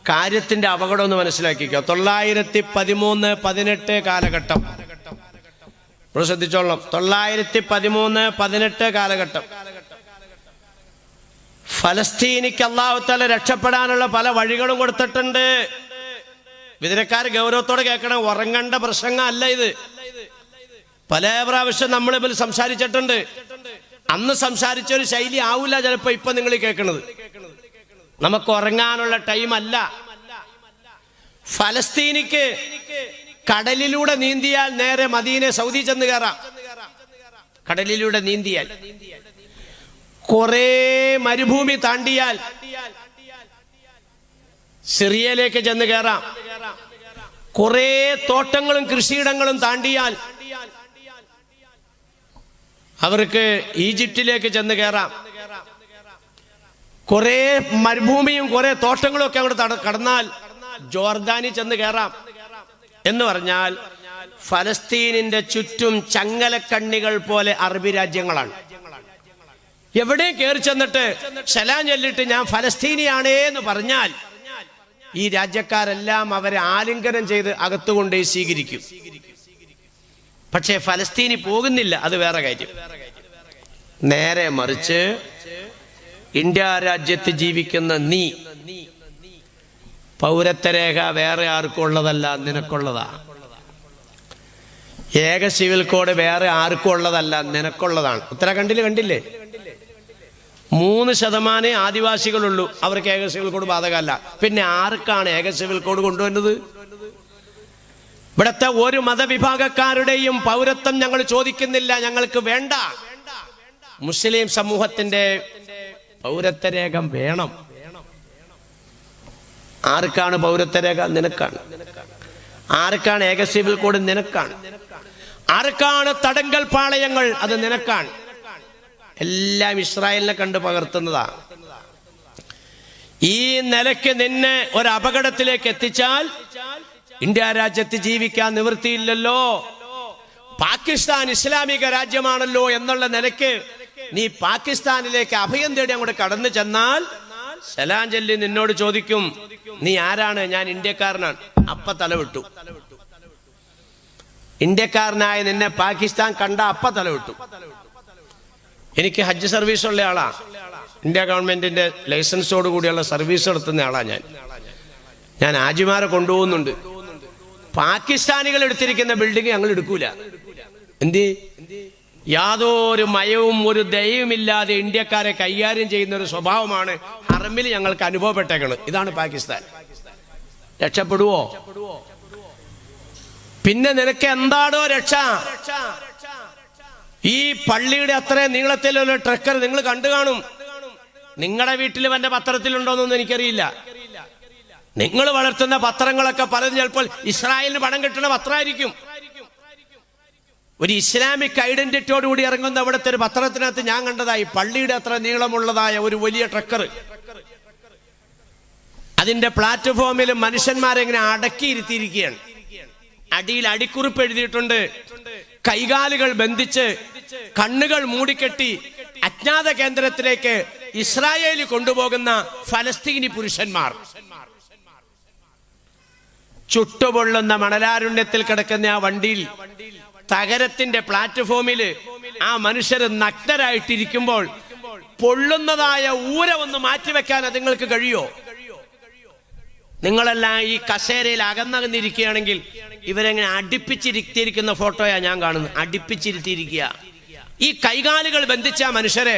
കാര്യത്തിന്റെ അപകടം ഒന്ന് മനസ്സിലാക്കിക്കോ. 913-18 കാലഘട്ടം ശ്രദ്ധിച്ചോളാം. 913-18 കാലഘട്ടം ഫലസ്തീനിക്ക് അല്ലാഹു തആല രക്ഷപ്പെടാനുള്ള പല വഴികളും കൊടുത്തിട്ടുണ്ട്. വിതരക്കാർ ഗൗരവത്തോടെ കേൾക്കണം. ഉറങ്ങേണ്ട പ്രസംഗം അല്ല ഇത്. പല പ്രാവശ്യം നമ്മൾ ഇതിൽ സംസാരിച്ചിട്ടുണ്ട്. അന്ന് സംസാരിച്ച ഒരു ശൈലി ആവില്ല ചിലപ്പോ ഇപ്പൊ നിങ്ങൾ കേൾക്കുന്നത്. നമുക്ക് ഉറങ്ങാനുള്ള ടൈം അല്ല. ഫലസ്തീനിക്ക് കടലിലൂടെ നീന്തിയാൽ നേരെ മദീന സൗദി ചെന്ന് കയറാം. കടലിലൂടെ നീന്തിയാൽ കുറെ മരുഭൂമി താണ്ടിയാൽ സിറിയയിലേക്ക് ചെന്ന് കയറാം. കുറെ തോട്ടങ്ങളും കൃഷിയിടങ്ങളും താണ്ടിയാൽ അവർക്ക് ഈജിപ്തിലേക്ക് ചെന്ന് കയറാം. കുറെ മരുഭൂമിയും കുറെ തോട്ടങ്ങളും ഒക്കെ അങ്ങോട്ട് കടന്നാൽ ജോർദാനിൽ ചെന്ന് കയറാം. എന്ന് പറഞ്ഞാൽ ഫലസ്തീനിന്റെ ചുറ്റും ചങ്ങലക്കണ്ണികൾ പോലെ അറബി രാജ്യങ്ങളാണ്. എവിടെ കയറി ചെന്നിട്ട് സലാം ചൊല്ലിട്ട് ഞാൻ ഫലസ്തീനിയാണേ എന്ന് പറഞ്ഞാൽ ഈ രാജ്യക്കാരെല്ലാം അവരെ ആലിംഗനം ചെയ്ത് അകത്തുകൊണ്ടേ സ്വീകരിക്കും. പക്ഷേ ഫലസ്തീനി പോകുന്നില്ല, അത് വേറെ കാര്യം. നേരെ മറിച്ച് ഇന്ത്യ രാജ്യത്ത് ജീവിക്കുന്ന നീ പൗരത്വരേഖ വേറെ ആർക്കും ഉള്ളതല്ല, നിനക്കുള്ളതാ. ഏക സിവിൽ കോഡ് വേറെ ആർക്കും ഉള്ളതല്ല, നിനക്കുള്ളതാണ്. ഉത്തരാഖണ്ഡിൽ കണ്ടില്ലേ, 3% ആദിവാസികളുള്ളൂ, അവർക്ക് ഏക സിവിൽ കോഡ് ബാധകമല്ല. പിന്നെ ആർക്കാണ് ഏക സിവിൽ കോഡ് കൊണ്ടുവന്നത്? ഇവിടുത്തെ ഒരു മതവിഭാഗക്കാരുടെയും പൗരത്വം ഞങ്ങൾ ചോദിക്കുന്നില്ല, ഞങ്ങൾക്ക് വേണ്ട. മുസ്ലിം സമൂഹത്തിന്റെ പൗരത്വരേഖ വേണം. ആർക്കാണ് പൗരത്വരേഖ? നിനക്കാണ്. ആർക്കാണ് ഏക സിവിൽ കോഡ്? നിനക്കാണ്. ആർക്കാണ് തടങ്കൽ പാളയങ്ങൾ? അത് നിനക്കാണ്. എല്ലാം ഇസ്രായേലിനെ കണ്ട് പകർത്തുന്നതാ. ഈ നിലയ്ക്ക് നിന്നെ ഒരു അപകടത്തിലേക്ക് എത്തിച്ചാൽ ഇന്ത്യ രാജ്യത്ത് ജീവിക്കാൻ നിവൃത്തിയില്ലല്ലോ. പാകിസ്ഥാൻ ഇസ്ലാമിക രാജ്യമാണല്ലോ എന്നുള്ള നിലയ്ക്ക് നീ പാകിസ്ഥാനിലേക്ക് അഭയം തേടി അങ്ങോട്ട് കടന്നു ചെന്നാൽ സലാം ചൊല്ലി നിന്നോട് ചോദിക്കും, നീ ആരാണ്? ഞാൻ ഇന്ത്യക്കാരനാണ്. അപ്പ തലവിട്ടു. ഇന്ത്യക്കാരനായ നിന്നെ പാകിസ്ഥാൻ കണ്ട അപ്പ തലവിട്ടു. എനിക്ക് ഹജ്ജ് സർവീസ് ഉള്ള ആളാ. ഇന്ത്യ ഗവൺമെന്റിന്റെ ലൈസൻസോട് കൂടിയുള്ള സർവീസ് നടത്തുന്ന ആളാ ഞാൻ ഹാജിമാരെ കൊണ്ടുപോകുന്നുണ്ട്. പാകിസ്ഥാനികൾ എടുത്തിരിക്കുന്ന ബിൽഡിംഗ് ഞങ്ങൾ എടുക്കൂല. എന്ത്? യാതൊരു മയവും ഒരു ദയവുമില്ലാതെ ഇന്ത്യക്കാരെ കൈകാര്യം ചെയ്യുന്ന ഒരു സ്വഭാവമാണ് ഹറമിൽ ഞങ്ങൾക്ക് അനുഭവപ്പെട്ടേക്കുന്നത്. ഇതാണ് പാകിസ്ഥാൻ. രക്ഷപ്പെടുവോ? പിന്നെ നിനക്ക് എന്താണോ രക്ഷ? ഈ പള്ളിയുടെ അത്രയും നീളത്തിലുള്ള ട്രക്കർ നിങ്ങൾ കണ്ടു കാണും. നിങ്ങളുടെ വീട്ടിൽ എന്റെ പത്രത്തിലുണ്ടോന്നൊന്നും എനിക്കറിയില്ല. നിങ്ങൾ വളർത്തുന്ന പത്രങ്ങളൊക്കെ പലതും ചിലപ്പോൾ ഇസ്രായേലിന് പണം കിട്ടുന്ന പത്രമായിരിക്കും. ഒരു ഇസ്ലാമിക് ഐഡന്റിറ്റിയോട് കൂടി ഇറങ്ങുന്ന അവിടുത്തെ ഒരു പത്രത്തിനകത്ത് ഞാൻ കണ്ടതായി പള്ളിയുടെ അത്ര നീളമുള്ളതായ ഒരു വലിയ ട്രക്കർ. അതിന്റെ പ്ലാറ്റ്ഫോമിൽ മനുഷ്യന്മാരെ ഇങ്ങനെ അടക്കിയിരുത്തിയിരിക്കുകയാണ്. അടിയിൽ അടിക്കുറിപ്പ് എഴുതിയിട്ടുണ്ട്. കൈകാലുകൾ ബന്ധിച്ച് കണ്ണുകൾ മൂടിക്കെട്ടി അജ്ഞാത കേന്ദ്രത്തിലേക്ക് ഇസ്രായേലിൽ കൊണ്ടുപോകുന്ന ഫലസ്തീനി പുരുഷന്മാർ. ചുട്ടുപൊള്ളുന്ന മണലാരുണ്യത്തിൽ കിടക്കുന്ന ആ വണ്ടിയിൽ തകരത്തിന്റെ പ്ലാറ്റ്ഫോമില് ആ മനുഷ്യര് നഗ്നരായിട്ടിരിക്കുമ്പോൾ പൊള്ളുന്നതായ ഊരമൊന്ന് മാറ്റിവെക്കാൻ നിങ്ങൾക്ക് കഴിയോ? നിങ്ങളെല്ലാം ഈ കസേരയിൽ അകന്നകന്നിരിക്കുകയാണെങ്കിൽ ഇവരെങ്ങനെ അടുപ്പിച്ചിരുത്തിയിരിക്കുന്ന ഫോട്ടോയാ ഞാൻ കാണുന്നത്. അടുപ്പിച്ചിരുത്തിയിരിക്കുക. ഈ കൈകാലുകൾ ബന്ധിച്ച മനുഷ്യരെ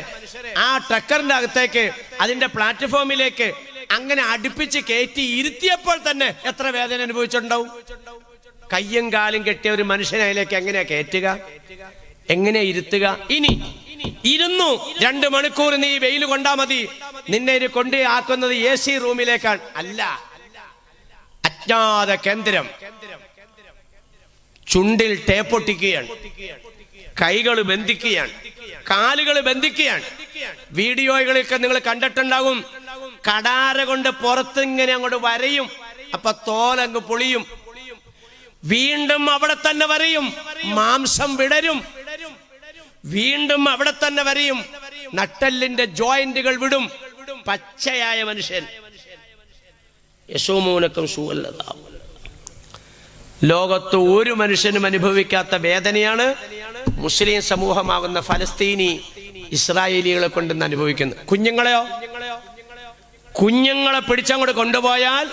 ആ ട്രക്കറിന്റെ അകത്തേക്ക് അതിന്റെ പ്ലാറ്റ്ഫോമിലേക്ക് അങ്ങനെ അടുപ്പിച്ച് കയറ്റി ഇരുത്തിയപ്പോൾ തന്നെ എത്ര വേദന അനുഭവിച്ചിട്ടുണ്ടാവും? കയ്യും കാലും കെട്ടിയ ഒരു മനുഷ്യനെ അതിലേക്ക് എങ്ങനെയാ കയറ്റുക? എങ്ങനെയാ ഇരുത്തുക? ഇനി ഇരുന്നു 2 മണിക്കൂർ നീ വെയിൽ കൊണ്ടാ മതി. നിന്നെ ഇനി കൊണ്ടേ ആക്കുന്നത് AC റൂമിലേക്കാണ്. അല്ല, അജ്ഞാത കേന്ദ്രം. ചുണ്ടിൽ ടേപ്പൊട്ടിക്കുകയാണ്, കൈകൾ ബന്ധിക്കുകയാണ്, കാലുകൾ ബന്ധിക്കുകയാണ്. വീഡിയോകളൊക്കെ നിങ്ങൾ കണ്ടിട്ടുണ്ടാകും. കടാര കൊണ്ട് പുറത്ത് ഇങ്ങനെ അങ്ങോട്ട് വരയും. അപ്പൊ തോലങ്ങ് പൊളിയും. വീണ്ടും അവിടെ തന്നെ വരയും. മാംസം വിടരും. വീണ്ടും അവിടെ തന്നെ വരയും. നട്ടെല്ലിന്റെ ജോയിന്റുകൾ വിടും. പച്ചയായ മനുഷ്യൻ. യസൂമൂനക്കും സൂഅൽ അദാബ്. ലോകത്ത് ഒരു മനുഷ്യനും അനുഭവിക്കാത്ത വേദനയാണ് മുസ്ലിം സമൂഹമാകുന്ന ഫലസ്തീനി ഇസ്രായേലികളെ കൊണ്ടെന്ന് അനുഭവിക്കുന്നത്. കുഞ്ഞുങ്ങളെ പിടിച്ചങ്ങോട്ട് കൊണ്ടുപോയാൽ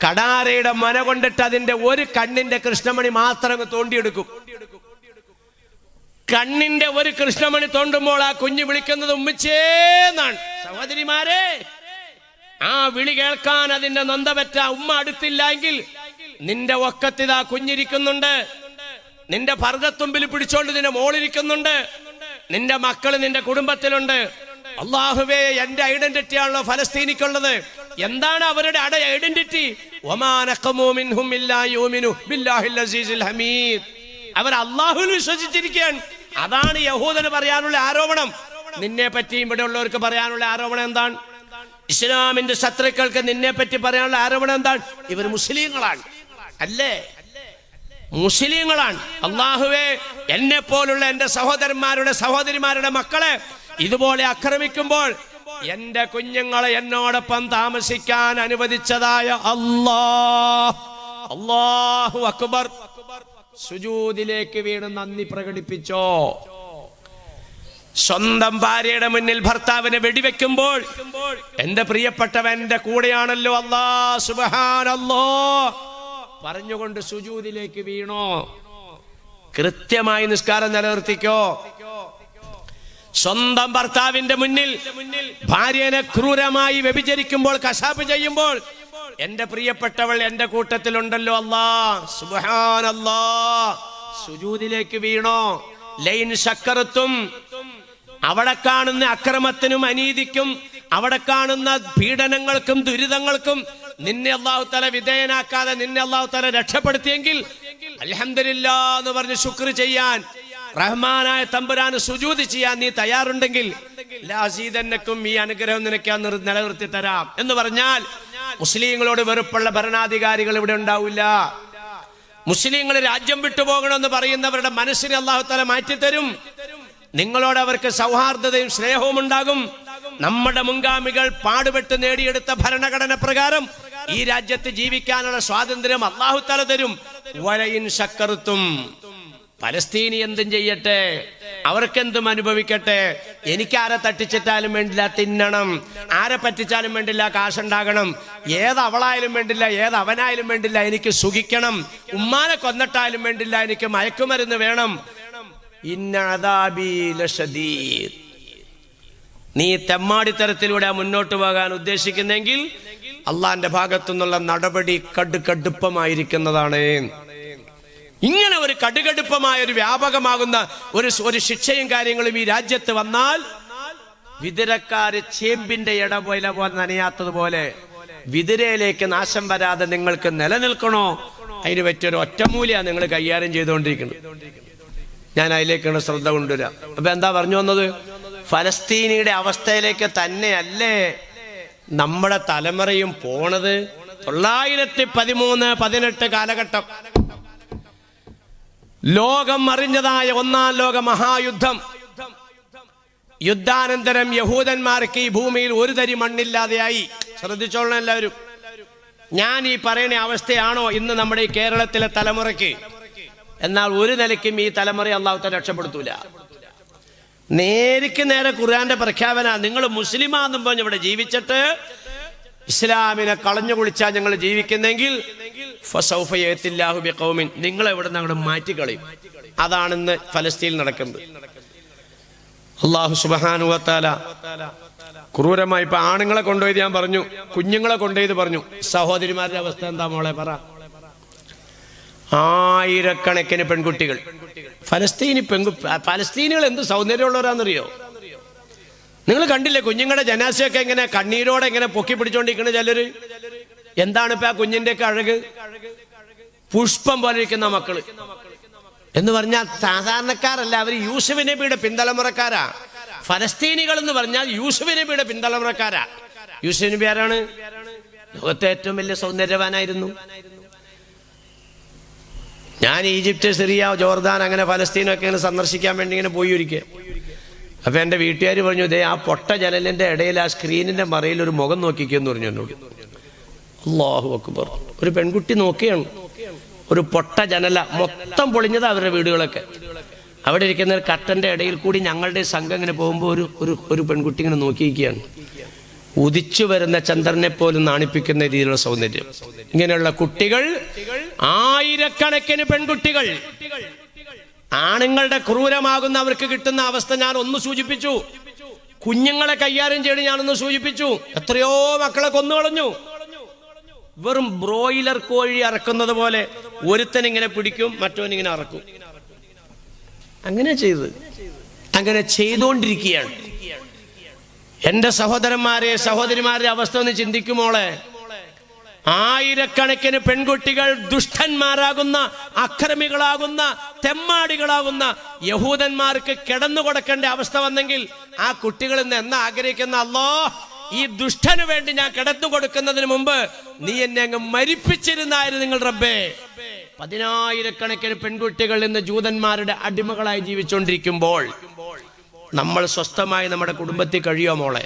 കടാരയുടെ മന കൊണ്ടിട്ട് അതിന്റെ ഒരു കണ്ണിന്റെ കൃഷ്ണമണി മാത്രം തോണ്ടിയെടുക്കും. കണ്ണിന്റെ ഒരു കൃഷ്ണമണി തോണ്ടുമ്പോൾ ആ കുഞ്ഞ് വിളിക്കുന്നത് ഉമ്മച്ചേന്നാണ്. സഹോദരിമാരെ, ആ വിളി കേൾക്കാൻ അതിന്റെ നൊന്തപറ്റ ഉമ്മ അടുത്തില്ലെങ്കിൽ നിന്റെ ഒക്കത്തിതാ കുഞ്ഞിരിക്കുന്നുണ്ട്, നിന്റെ ഭർഗത്തുമ്പിൽ പിടിച്ചോണ്ട് നിന്റെ മോളിരിക്കുന്നുണ്ട്, നിന്റെ മക്കള് നിന്റെ കുടുംബത്തിലുണ്ട്. അല്ലാഹുവേ, എന്റെ ഐഡന്റിറ്റി ആണല്ലോ ഫലസ്തീനിക്കുള്ളത്. എന്താണ് അവരുടെ ഐഡന്റിറ്റി? അവർ അല്ലാഹുവിൽ വിശ്വസിച്ചിരിക്കുകയാണ്. അതാണ് യഹൂദന് പറയാനുള്ള ആരോപണം. നിന്നെ പറ്റിയും ഇവിടെ ഉള്ളവർക്ക് പറയാനുള്ള ആരോപണം എന്താണ്? ഇസ്ലാമിന്റെ ശത്രുക്കൾക്ക് നിന്നെ പറ്റി പറയാനുള്ള ആരോപണം എന്താണ്? ഇവർ മുസ്ലിങ്ങളാണ്. അല്ലേ? മുസ്ലിങ്ങളാണ്. അല്ലാഹുവേ, എന്നെ പോലുള്ള എന്റെ സഹോദരന്മാരുടെ സഹോദരിമാരുടെ മക്കളെ ഇതുപോലെ ആക്രമിക്കുമ്പോൾ എന്റെ കുഞ്ഞുങ്ങളെ എന്നോടൊപ്പം താമസിക്കാൻ അനുവദിച്ചതായ അല്ലാഹു അക്ബർ. സുജൂദിലേക്ക് വീണ് നന്ദി പ്രകടിപ്പിച്ചോ? സ്വന്തം ഭാര്യയുടെ മുന്നിൽ ഭർത്താവിനെ വെടിവെക്കുമ്പോൾ എന്റെ പ്രിയപ്പെട്ടവൻ എന്റെ കൂടെയാണല്ലോ, അല്ലാഹ് സുബ്ഹാനല്ലാഹ് പറഞ്ഞുകൊണ്ട് സുജൂദിലേക്ക് വീണോ? കൃത്യമായി നിസ്കാരം നിലനിർത്തിക്കോ? സ്വന്തം ഭർത്താവിന്റെ മുന്നിൽ ഭാര്യനെ ക്രൂരമായി വ്യഭിചരിക്കുമ്പോൾ, കശാപ്പ് ചെയ്യുമ്പോൾ എന്റെ പ്രിയപ്പെട്ടവൾ എന്റെ കൂട്ടത്തിലുണ്ടല്ലോ, അല്ലാഹ് സുബ്ഹാനല്ലാഹ് സുജൂദിലേക്ക് വീണോ? ലൈൻ ശക്കറത്തും, അവിടെ കാണുന്ന അക്രമത്തിനും അനീതിക്കും, അവിടെ കാണുന്ന പീഡനങ്ങൾക്കും ദുരിതങ്ങൾക്കും നിന്നെ അല്ലാഹു തആല വിധേയനാക്കാതെ നിന്നെ അല്ലാഹു തആല രക്ഷപ്പെടുത്തിയെങ്കിൽ അൽഹംദുലില്ലാഹ് എന്ന് പറഞ്ഞ് ശുക്ർ ചെയ്യാൻ, റഹ്മാനായ തമ്പുരാന് സുജൂദ് ചെയ്യാൻ നീ തയ്യാറുണ്ടെങ്കിൽ ലാസീദന്നക്കും, ഈ അനുഗ്രഹം നിനക്ക് നിലനിർത്തി തരാം എന്ന് പറഞ്ഞാൽ മുസ്ലിങ്ങളോട് വെറുപ്പുള്ള ഭരണാധികാരികൾ ഇവിടെ ഉണ്ടാവില്ല. മുസ്ലിങ്ങൾ രാജ്യം വിട്ടുപോകണമെന്ന് പറയുന്നവരുടെ മനസ്സിനെ അല്ലാഹു തആല മാറ്റിത്തരും. നിങ്ങളോട് അവർക്ക് സൗഹാർദ്ദതയും സ്നേഹവും ഉണ്ടാകും. നമ്മുടെ മുൻഗാമികൾ പാടുപെട്ട് നേടിയെടുത്ത ഭരണഘടന പ്രകാരം ഈ രാജ്യത്ത് ജീവിക്കാനുള്ള സ്വാതന്ത്ര്യം അല്ലാഹു തആല തരും. വലയിൻ ശക്കർത്തും, പലസ്തീനി എന്തും ചെയ്യട്ടെ, അവർക്കെന്തും അനുഭവിക്കട്ടെ, എനിക്കാരെ തട്ടിച്ചിട്ടാലും വേണ്ടില്ല തിന്നണം, ആരെ പറ്റിച്ചാലും വേണ്ടില്ല കാശുണ്ടാകണം, ഏത് അവളായാലും വേണ്ടില്ല ഏത് അവനായാലും വേണ്ടില്ല എനിക്ക് സുഖിക്കണം, ഉമ്മാനെ കൊന്നിട്ടാലും വേണ്ടില്ല എനിക്ക് മയക്കുമരുന്ന് വേണം. ഇന്ന അദാബി ലശദീദ്. നീ തെമ്മാടിത്തരത്തിലൂടെ മുന്നോട്ട് പോകാൻ ഉദ്ദേശിക്കുന്നെങ്കിൽ അള്ളാന്റെ ഭാഗത്തുനിന്നുള്ള നടപടി കടുപ്പമായിരിക്കുന്നതാണ്. ഇങ്ങനെ ഒരു കടുകടുപ്പമായ ഒരു വ്യാപകമാകുന്ന ഒരു ശിക്ഷയും കാര്യങ്ങളും ഈ രാജ്യത്ത് വന്നാൽ വിതുരക്കാര് ചേമ്പിന്റെ ഇടപോലെ നനയാത്തതുപോലെ വിതുരയിലേക്ക് നാശം വരാതെ നിങ്ങൾക്ക് നിലനിൽക്കണോ? അതിന് പറ്റിയൊരു ഒറ്റമൂലിയാണ് നിങ്ങൾ കൈകാര്യം ചെയ്തുകൊണ്ടിരിക്കുന്നത്. ഞാൻ അതിലേക്കാണ് ശ്രദ്ധ കൊണ്ടുവരാം. അപ്പൊ എന്താ പറഞ്ഞു വന്നത്? ഫലസ്തീനിയുടെ അവസ്ഥയിലേക്ക് തന്നെയല്ലേ നമ്മുടെ തലമുറയും പോണത്. 1913-18 കാലഘട്ടം ലോകം അറിഞ്ഞതായ ഒന്നാം ലോക മഹായുദ്ധം. യുദ്ധാനന്തരം യഹൂദന്മാർക്ക് ഈ ഭൂമിയിൽ ഒരു തരി മണ്ണില്ലാതെയായി. ശ്രദ്ധിച്ചോളണം എല്ലാവരും. ഞാൻ ഈ പറയുന്ന അവസ്ഥയാണോ ഇന്ന് നമ്മുടെ ഈ കേരളത്തിലെ തലമുറയ്ക്ക്? എന്നാൽ ഒരു നിലയ്ക്കും ഈ തലമുറയെ അല്ലാഹു തആല രക്ഷപ്പെടുത്തൂല. നേരിക്ക് നേരെ ഖുർആന്റെ പ്രഖ്യാപന, നിങ്ങൾ മുസ്ലിമാന്നും പറഞ്ഞ് ഇവിടെ ജീവിച്ചിട്ട് ഇസ്ലാമിനെ കളഞ്ഞു കുളിച്ചാൽ ഞങ്ങൾ ജീവിക്കുന്നെങ്കിൽ ഫസൗഫ യഅതില്ലാഹു ബിഖൗമിൻ, നിങ്ങളെ ഇവിടെ നിന്ന് അങ്ങോട്ട് മാറ്റിക്കളയും. അതാണിന്ന് ഫലസ്തീനിൽ നടക്കുന്നത്. അല്ലാഹു സുബ്ഹാനഹു വ തആല ക്രൂരമായി ഇപ്പൊ ആണുങ്ങളെ കൊണ്ടുപോയത് ഞാൻ പറഞ്ഞു, കുഞ്ഞുങ്ങളെ കൊണ്ടുപോയത് പറഞ്ഞു. സഹോദരിമാരുടെ അവസ്ഥ എന്താ മോളെ പറ? ആയിരക്കണക്കിന് പെൺകുട്ടികൾ ഫലസ്തീനികൾ എന്ത് സൗന്ദര്യമുള്ളവരാണെന്നറിയോ? നിങ്ങൾ കണ്ടില്ലേ കുഞ്ഞുങ്ങളുടെ ജനാസയൊക്കെ എങ്ങനെ കണ്ണീരോടെ എങ്ങനെ പൊക്കി പിടിച്ചോണ്ടിരിക്കണ ചിലര്? എന്താണ് ഇപ്പൊ ആ കുഞ്ഞിന്റെ ഒക്കെ അഴക്? പുഷ്പം പോലെ ഇരിക്കുന്ന മക്കള് എന്ന് പറഞ്ഞാൽ സാധാരണക്കാരല്ല, അവർ യൂസുഫ് നബിയുടെ പിന്തലമുറക്കാരാ. ഫലസ്തീനികൾ എന്ന് പറഞ്ഞാൽ യൂസുഫ് നബിയുടെ പിന്തലമുറക്കാരാ. യൂസുഫ് നബി ആരാണ്? ലോകത്തെ ഏറ്റവും വലിയ സൗന്ദര്യവാനായിരുന്നു. ഞാൻ ഈജിപ്റ്റ്, സിറിയ, ജോർദാൻ അങ്ങനെ ഫലസ്തീനൊക്കെ ഇങ്ങനെ സന്ദർശിക്കാൻ വേണ്ടി ഇങ്ങനെ പോയി ഒരിക്കൽ. അപ്പൊ എന്റെ വീട്ടുകാർ പറഞ്ഞു, ദേ ആ പൊട്ട ജനലിന്റെ ഇടയിൽ ആ സ്ക്രീനിന്റെ മറയിൽ ഒരു മുഖം നോക്കിക്കെന്ന് പറഞ്ഞു എന്നോട്. അല്ലാഹു അക്ബർ. ഒരു പെൺകുട്ടി നോക്കിയാണ്, ഒരു പൊട്ട ജനല മൊത്തം പൊളിഞ്ഞത് അവരുടെ വീടുകളൊക്കെ. അവിടെ ഇരിക്കുന്ന ഒരു കട്ടന്റെ ഇടയിൽ കൂടി ഞങ്ങളുടെ സംഘം ഇങ്ങനെ പോകുമ്പോൾ ഒരു പെൺകുട്ടി ഇങ്ങനെ നോക്കിയിരിക്കുകയാണ്. ഉദിച്ചു വരുന്ന ചന്ദ്രനെ പോലും നാണിപ്പിക്കുന്ന രീതിയിലുള്ള സൗന്ദര്യം. ഇങ്ങനെയുള്ള കുട്ടികൾ, ആയിരക്കണക്കിന് പെൺകുട്ടികൾ, ആണുങ്ങളുടെ ക്രൂരമാകുന്ന അവർക്ക് കിട്ടുന്ന അവസ്ഥ ഞാൻ ഒന്ന് സൂചിപ്പിച്ചു. കുഞ്ഞുങ്ങളെ കൈകാര്യം ചെയ്ത് ഞാനൊന്ന് സൂചിപ്പിച്ചു. എത്രയോ മക്കളെ കൊന്നുകളഞ്ഞു. വെറും ബ്രോയിലർ കോഴി അറക്കുന്നത് പോലെ ഒരുത്തൻ ഇങ്ങനെ പിടിക്കും, മറ്റവനിങ്ങനെ അറക്കും. അങ്ങനെ ചെയ്തുകൊണ്ടിരിക്കുകയാണ്. എന്റെ സഹോദരന്മാരെ, സഹോദരിമാരുടെ അവസ്ഥ ഒന്ന് ചിന്തിക്കുമോളെ. ആയിരക്കണക്കിന് പെൺകുട്ടികൾ ദുഷ്ടന്മാരാകുന്ന, അക്രമികളാകുന്ന, തെമ്മാടികളാകുന്ന യഹൂദന്മാർക്ക് കിടന്നു കൊടുക്കേണ്ട അവസ്ഥ വന്നെങ്കിൽ ആ കുട്ടികൾ ഇന്ന് എന്നാ ആഗ്രഹിക്കുന്ന, അല്ലാഹ് ഈ ദുഷ്ടന് വേണ്ടി ഞാൻ കിടന്നു കൊടുക്കുന്നതിന് മുമ്പ് നീ എന്നെ അങ്ങ് മരിപ്പിച്ചിരുന്നായിരുന്നു നിങ്ങൾ റബ്ബേ. 10,000-കണക്കിന് പെൺകുട്ടികൾ ഇന്ന് ജൂതന്മാരുടെ അടിമകളായി ജീവിച്ചുകൊണ്ടിരിക്കുമ്പോൾ നമ്മൾ സ്വസ്ഥമായി നമ്മുടെ കുടുംബത്തിൽ കഴിയോ മോളെ?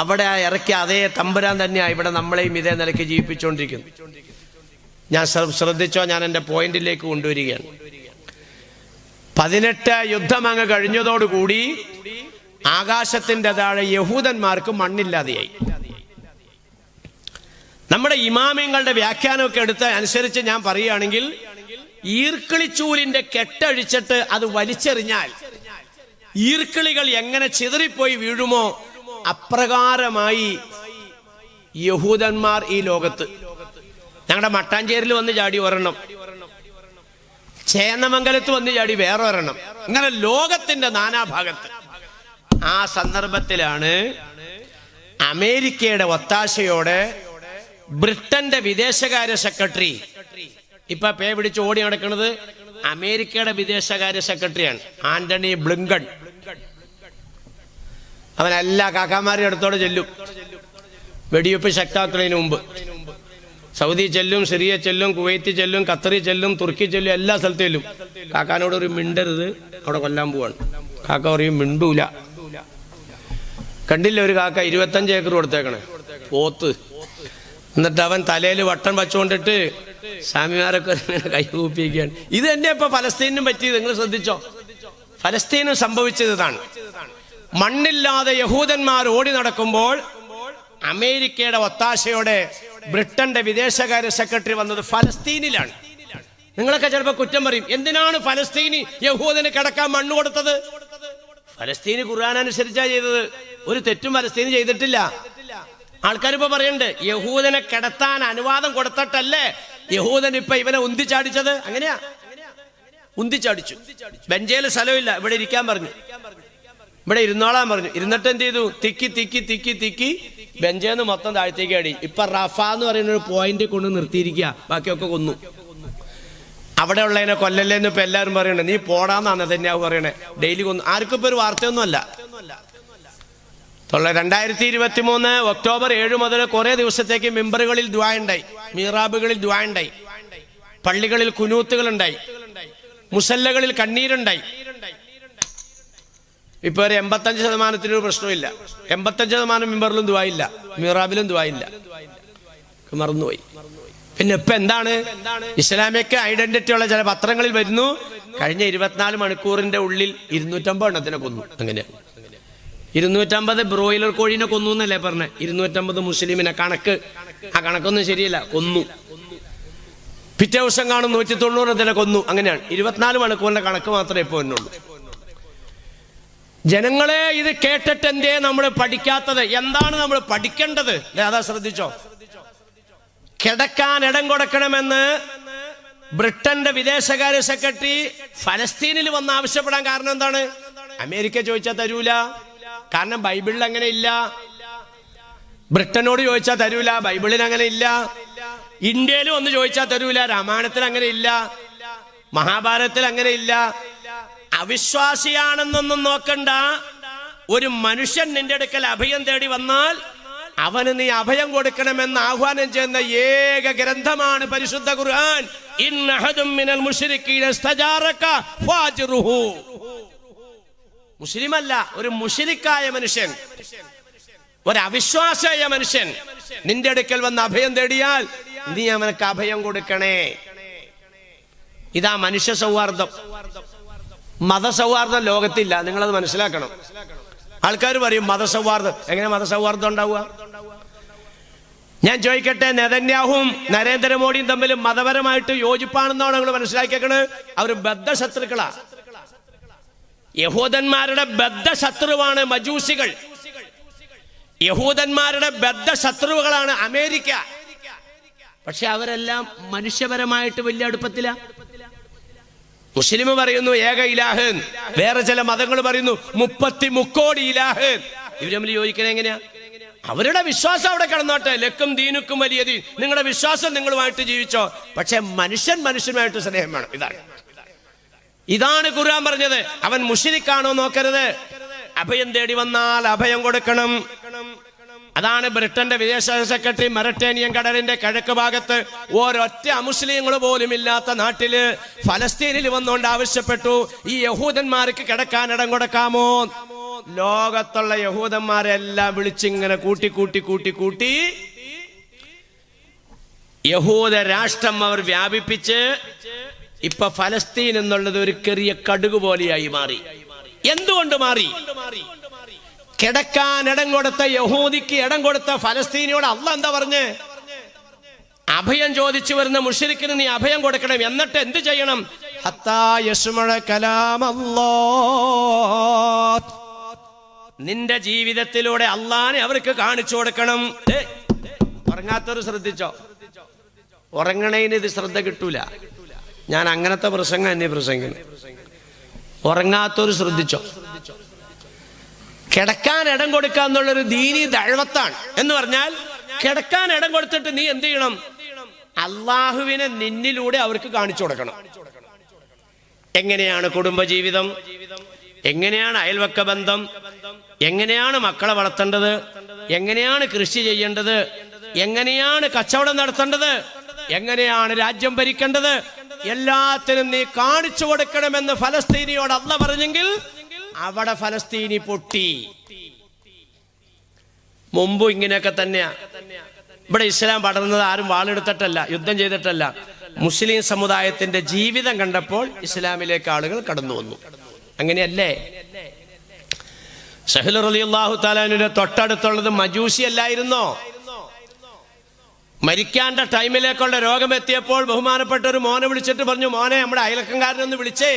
അവിടെ ഇറക്കിയ അതേ തമ്പുരാൻ തന്നെയാണ് ഇവിടെ നമ്മളെയും ഇതേ നിലയ്ക്ക് ജീവിപ്പിച്ചുകൊണ്ടിരിക്കുന്നു. ഞാൻ ശ്രദ്ധിച്ചോ, ഞാൻ എൻ്റെ പോയിന്റിലേക്ക് കൊണ്ടുവരികയാണ്. 18 യുദ്ധം അങ്ങ് കഴിഞ്ഞതോടുകൂടി ആകാശത്തിന്റെ താഴെ യഹൂദന്മാർക്ക് മണ്ണില്ലാതെയായി. നമ്മുടെ ഇമാമിങ്ങളുടെ വ്യാഖ്യാനമൊക്കെ എടുത്ത് അനുസരിച്ച് ഞാൻ പറയുകയാണെങ്കിൽ, ഈർക്കിളിച്ചൂലിന്റെ കെട്ടഴിച്ചിട്ട് അത് വലിച്ചെറിഞ്ഞാൽ ഈർക്കിളികൾ എങ്ങനെ ചിതറിപ്പോയി വീഴുമോ അപ്രകാരമായി യഹൂദന്മാർ ഈ ലോകത്ത്. ഞങ്ങളുടെ മട്ടാഞ്ചേരിൽ വന്ന് ചാടി ഒരെണ്ണം, ചേന്നമംഗലത്ത് വന്ന് ചാടി വേറെ ഒരെണ്ണം, അങ്ങനെ ലോകത്തിന്റെ നാനാഭാഗത്ത്. ആ സന്ദർഭത്തിലാണ് അമേരിക്കയുടെ ഒത്താശയോടെ ബ്രിട്ടന്റെ വിദേശകാര്യ സെക്രട്ടറി, ഇപ്പൊ പേ പിടിച്ച് ഓടി നടക്കുന്നത് അമേരിക്കയുടെ വിദേശകാര്യ സെക്രട്ടറിയാണ്, ആന്റണി ബ്ലിങ്കൺ. അവൻ എല്ലാ കാക്കാമാരുടെ അടുത്തോടെ ചെല്ലും. വെടിവെപ്പ് ശക്താക്കുന്നതിന് മുമ്പ് സൗദി ചെല്ലും, സിറിയ ചെല്ലും, കുവൈത്ത് ചെല്ലും, ഖത്തറി ചെല്ലും, തുർക്കി ചെല്ലും, എല്ലാ സ്ഥലത്തും ചെല്ലും. കാക്കാനോട് ഒരു മിണ്ടരുത്, അവിടെ കൊല്ലാൻ പോവാണ്. കാക്ക പറയും മിണ്ടൂല. കണ്ടില്ല ഒരു കാക്ക 25 ഏക്കർ കൊടുത്തേക്കണേ പോത്ത്. എന്നിട്ട് അവൻ തലയിൽ വട്ടം വച്ചുകൊണ്ടിട്ട് സ്വാമിമാരൊക്കെ കൈകൂപ്പിക്കുകയാണ്. ഇത് തന്നെ ഇപ്പൊ ഫലസ്തീനും പറ്റിയത്. നിങ്ങൾ ശ്രദ്ധിച്ചോ, ഫലസ്തീനും സംഭവിച്ചത് ഇതാണ്. മണ്ണില്ലാതെ യഹൂദന്മാർ ഓടി നടക്കുമ്പോൾ അമേരിക്കയുടെ ഒത്താശയോടെ ബ്രിട്ടന്റെ വിദേശകാര്യ സെക്രട്ടറി വന്നത് ഫലസ്തീനിലാണ്. നിങ്ങളൊക്കെ ചിലപ്പോൾ കുറ്റം പറയും, എന്തിനാണ് ഫലസ്തീനി യഹൂദന് കിടക്കാൻ മണ്ണ് കൊടുത്തത്? ഫലസ്തീന് ഖുർആൻ അനുസരിച്ചാ ചെയ്തത്, ഒരു തെറ്റും ഫലസ്തീന് ചെയ്തിട്ടില്ല. ആൾക്കാരിപ്പോ പറയുന്നുണ്ട് യഹൂദനെ കിടത്താൻ അനുവാദം കൊടുത്തിട്ടല്ലേ യഹൂദൻ ഇപ്പൊ ഇവനെ ഉന്തിച്ചാടിച്ചത്. അങ്ങനെയാ, ഉന്തിച്ചാടിച്ചു. ബെഞ്ചേല് സ്ഥലമില്ല, ഇവിടെ ഇരിക്കാൻ പറഞ്ഞു, ഇവിടെ ഇരുന്നോളാൻ പറഞ്ഞു. ഇരുന്നിട്ട് എന്ത് ചെയ്തു? തിക്കി തിക്കി തിക്കി തിക്കി ബെഞ്ചേന്ന് മൊത്തം താഴ്ത്തേക്ക് അടി. ഇപ്പൊ റഫ എന്ന് പറയുന്ന ഒരു പോയിന്റ് കൊണ്ട് നിർത്തിയിരിക്കുക, ബാക്കിയൊക്കെ കൊന്നു. അവിടെ ഉള്ളതിനെ കൊല്ലല്ലേന്ന് ഇപ്പൊ എല്ലാവരും പറയണേ. നീ പോടാന്നാണ് തന്നെയാവ് പറയണേ. ഡെയിലി കൊന്നു. ആർക്കും ഇപ്പൊ ഒരു വാർത്തയൊന്നും അല്ല. 2023 ഒക്ടോബർ 7 മുതൽ കുറെ ദിവസത്തേക്ക് മിമ്പറുകളിൽ ദുആ ഉണ്ടായി, മീറാബുകളിൽ ദുആ ഉണ്ടായി, പള്ളികളിൽ കുനൂത്തുകൾ ഉണ്ടായി, മുസല്ലകളിൽ കണ്ണീരുണ്ടായി. ഇപ്പൊ ഒരു 85% പ്രശ്നമില്ല. 85% മിമ്പറിലും ദുആ ഇല്ല, മീറാബിലും ദുആ ഇല്ല, മറന്നുപോയി. പിന്നെ ഇപ്പൊ എന്താണ്? ഇസ്ലാമിക് ഐഡന്റിറ്റി ഉള്ള ചില പത്രങ്ങളിൽ വരുന്നു, കഴിഞ്ഞ 24 മണിക്കൂറിന്റെ ഉള്ളിൽ 250 എണ്ണത്തിനെ കൊന്നു. അങ്ങനെയാണ്. 250 ബ്രോയിലർ കോഴീനെ കൊന്നു എന്നല്ലേ പറഞ്ഞ? 250 മുസ്ലിമിനെ. കണക്ക്, ആ കണക്കൊന്നും ശരിയല്ല, കൊന്നു. പിറ്റേ ദിവസം കാണും 190 എണ്ണത്തിനെ കൊന്നു. അങ്ങനെയാണ്. 24 മണിക്കൂറിന്റെ കണക്ക് മാത്രമേ ഇപ്പൊ എന്നുള്ളൂ. ജനങ്ങളെ, ഇത് കേട്ടിട്ട് എന്തേ നമ്മൾ പഠിക്കാത്തത്? എന്താണ് നമ്മൾ പഠിക്കേണ്ടത്? അതാ ശ്രദ്ധിച്ചോ. കിടക്കാൻ ഇടം കൊടുക്കണമെന്ന് ബ്രിട്ടന്റെ വിദേശകാര്യ സെക്രട്ടറി ഫലസ്തീനിൽ വന്ന് ആവശ്യപ്പെടാൻ കാരണം എന്താണ്? അമേരിക്ക ചോദിച്ചാൽ തരൂല, കാരണം ബൈബിളിൽ അങ്ങനെ ഇല്ല. ബ്രിട്ടനോട് ചോദിച്ചാൽ തരൂല, ബൈബിളിൽ അങ്ങനെ ഇല്ല. ഇന്ത്യയിൽ ഒന്ന് ചോദിച്ചാൽ തരൂല, രാമായണത്തിൽ അങ്ങനെ ഇല്ല, മഹാഭാരതത്തിൽ അങ്ങനെ ഇല്ല. അവിശ്വാസിയാണെന്നൊന്നും നോക്കണ്ട. ഒരു മനുഷ്യൻ നിന്റെ അടുക്കൽ അഭയം തേടി വന്നാൽ അവന് നീ അഭയം കൊടുക്കണമെന്ന് ആഹ്വാനം ചെയ്യുന്ന ഏക ഗ്രന്ഥമാണ് പരിശുദ്ധ ഖുർആൻ. ഇന്നഹദും മിനൽ മുശ്രിക്കീന ഇസ്തജാറക ഫാജ്റുഹു. മുസ്ലിമല്ല, ഒരു മുശ്രിക്കായ മനുഷ്യൻ ഒരവിശ്വാസിയായ മനുഷ്യൻ നിന്റെ അടുക്കൽ വന്ന് അഭയം തേടിയാൽ നീ അവനക്ക് അഭയം കൊടുക്കണേ. ഇതാ മനുഷ്യ സൗഹാർദ്ദം. മതസൗഹാർദ്ദം ലോകത്തില്ല, നിങ്ങളത് മനസ്സിലാക്കണം. ആൾക്കാർ പറയും മതസൗഹാർദ്ദം. എങ്ങനെ മതസൗഹാർദ്ദം ഉണ്ടാവുക? ഞാൻ ചോദിക്കട്ടെ, നെതന്യാഹുവും നരേന്ദ്രമോദിയും തമ്മിൽ മതപരമായിട്ട് യോജിപ്പാണെന്നാണ് നിങ്ങൾ മനസ്സിലാക്കിയേക്കണത്? അവർ ബദ്ധശത്രുക്കളാ. യഹൂദന്മാരുടെ ബദ്ധശത്രുവാണ് മജൂസികൾ. യഹൂദന്മാരുടെ ബദ്ധശത്രുക്കളാണ് അമേരിക്ക. പക്ഷെ അവരെല്ലാം മനുഷ്യപരമായിട്ട് വലിയ അടുപ്പത്തില. മുസ്ലിം പറയുന്നു ഏക ഇലാഹ്, വേറെ ചില മതങ്ങൾ പറയുന്നു 33 കോടി ഇലാഹ്. ഇവർ തമ്മിൽ യോജിക്കണേ എങ്ങനെയാ? അവരുടെ വിശ്വാസം അവിടെ കിടന്നോട്ടെ, ലക്കും ദീനുക്കും വലിയ ദീൻ, നിങ്ങളുടെ വിശ്വാസം നിങ്ങളുമായിട്ട് ജീവിച്ചോ, പക്ഷെ മനുഷ്യനുമായിട്ട് സ്നേഹം വേണം. ഇതാണ് ഖുർആൻ പറഞ്ഞത്. അവൻ മുശ്രിക്കാണോ നോക്കരുത്, അഭയം തേടി വന്നാൽ അഭയം കൊടുക്കണം. അതാണ് ബ്രിട്ടന്റെ വിദേശ സെക്രട്ടറി മെഡിറ്ററേനിയൻ കടലിന്റെ കിഴക്ക് ഭാഗത്ത് ഒരൊറ്റ അമുസ്ലിങ്ങൾ പോലും ഇല്ലാത്ത നാട്ടില് ഫലസ്തീനിൽ വന്നുകൊണ്ട് ആവശ്യപ്പെട്ടു, ഈ യഹൂദന്മാർക്ക് കിടക്കാൻ ഇടം കൊടുക്കാമോ? ലോകത്തുള്ള യഹൂദന്മാരെല്ലാം വിളിച്ചിങ്ങനെ കൂട്ടി യഹൂദ രാഷ്ട്രം അവർ വ്യാപിപ്പിച്ച് ഇപ്പൊ ഫലസ്തീൻ എന്നുള്ളത് ഒരു ചെറിയ കടുക് പോലെയായി മാറി. എന്തുകൊണ്ട് മാറി? കിടക്കാൻ ഇടം കൊടുത്ത യഹൂദിക്ക് ഇടം കൊടുത്ത ഫലസ്തീനിയോട് അല്ലാഹ് എന്താ പറഞ്ഞ്? അഭയം ചോദിച്ചു വരുന്ന മുശ്രിക്കിന് നീ അഭയം കൊടുക്കണം. എന്നിട്ട് എന്ത് ചെയ്യണം? ഹത്താ യസ്മഅ കലാമല്ലാഹ്, നിന്റെ ജീവിതത്തിലൂടെ അള്ളാനെ അവർക്ക് കാണിച്ചു കൊടുക്കണം. ഉറങ്ങാത്തവർ ശ്രദ്ധിച്ചോ, ഉറങ്ങണേന് ഇത് ശ്രദ്ധ കിട്ടൂല. ഞാൻ അങ്ങനത്തെ പ്രസംഗം എന്നെ പ്രസംഗം. ഉറങ്ങാത്തവർ ശ്രദ്ധിച്ചോ, കിടക്കാൻ ഇടം കൊടുക്കുക എന്നുള്ളൊരു ദീനി ദഅവത്താണ്. എന്ന് പറഞ്ഞാൽ കിടക്കാൻ ഇടം കൊടുത്തിട്ട് നീ എന്ത് ചെയ്യണം? അള്ളാഹുവിനെ നിന്നിലൂടെ അവർക്ക് കാണിച്ചു കൊടുക്കണം. എങ്ങനെയാണ് കുടുംബജീവിതം, എങ്ങനെയാണ് അയൽവക്ക ബന്ധം, എങ്ങനെയാണ് മക്കളെ വളർത്തേണ്ടത്, എങ്ങനെയാണ് കൃഷി ചെയ്യേണ്ടത്, എങ്ങനെയാണ് കച്ചവടം നടത്തേണ്ടത്, എങ്ങനെയാണ് രാജ്യം ഭരിക്കേണ്ടത്, എല്ലാത്തിനും നീ കാണിച്ചു കൊടുക്കണമെന്ന് ഫലസ്തീനിയോട് അല്ലാഹ് പറഞ്ഞെങ്കിൽ അവിടെ ഫലസ്തീനി പൊട്ടി. മുമ്പ് ഇങ്ങനെയൊക്കെ തന്നെയാ. ഇവിടെ ഇസ്ലാം പടർന്നത് ആരും വാളെടുത്തിട്ടല്ല, യുദ്ധം ചെയ്തിട്ടല്ല. മുസ്ലിം സമുദായത്തിന്റെ ജീവിതം കണ്ടപ്പോൾ ഇസ്ലാമിലേക്ക് ആളുകൾ കടന്നു വന്നു. അങ്ങനെയല്ലേ? സഹൽ റളിയല്ലാഹു തആലയുടെ തൊട്ടടുത്തുള്ളത് മജൂസി അല്ലായിരുന്നോ? മരിക്കാന്റെ ടൈമിലേക്കുള്ള രോഗം എത്തിയപ്പോൾ ബഹുമാനപ്പെട്ട ഒരു മോനെ വിളിച്ചിട്ട് പറഞ്ഞു, മോനെ നമ്മുടെ അയൽക്കാരനൊന്ന് വിളിച്ചേ.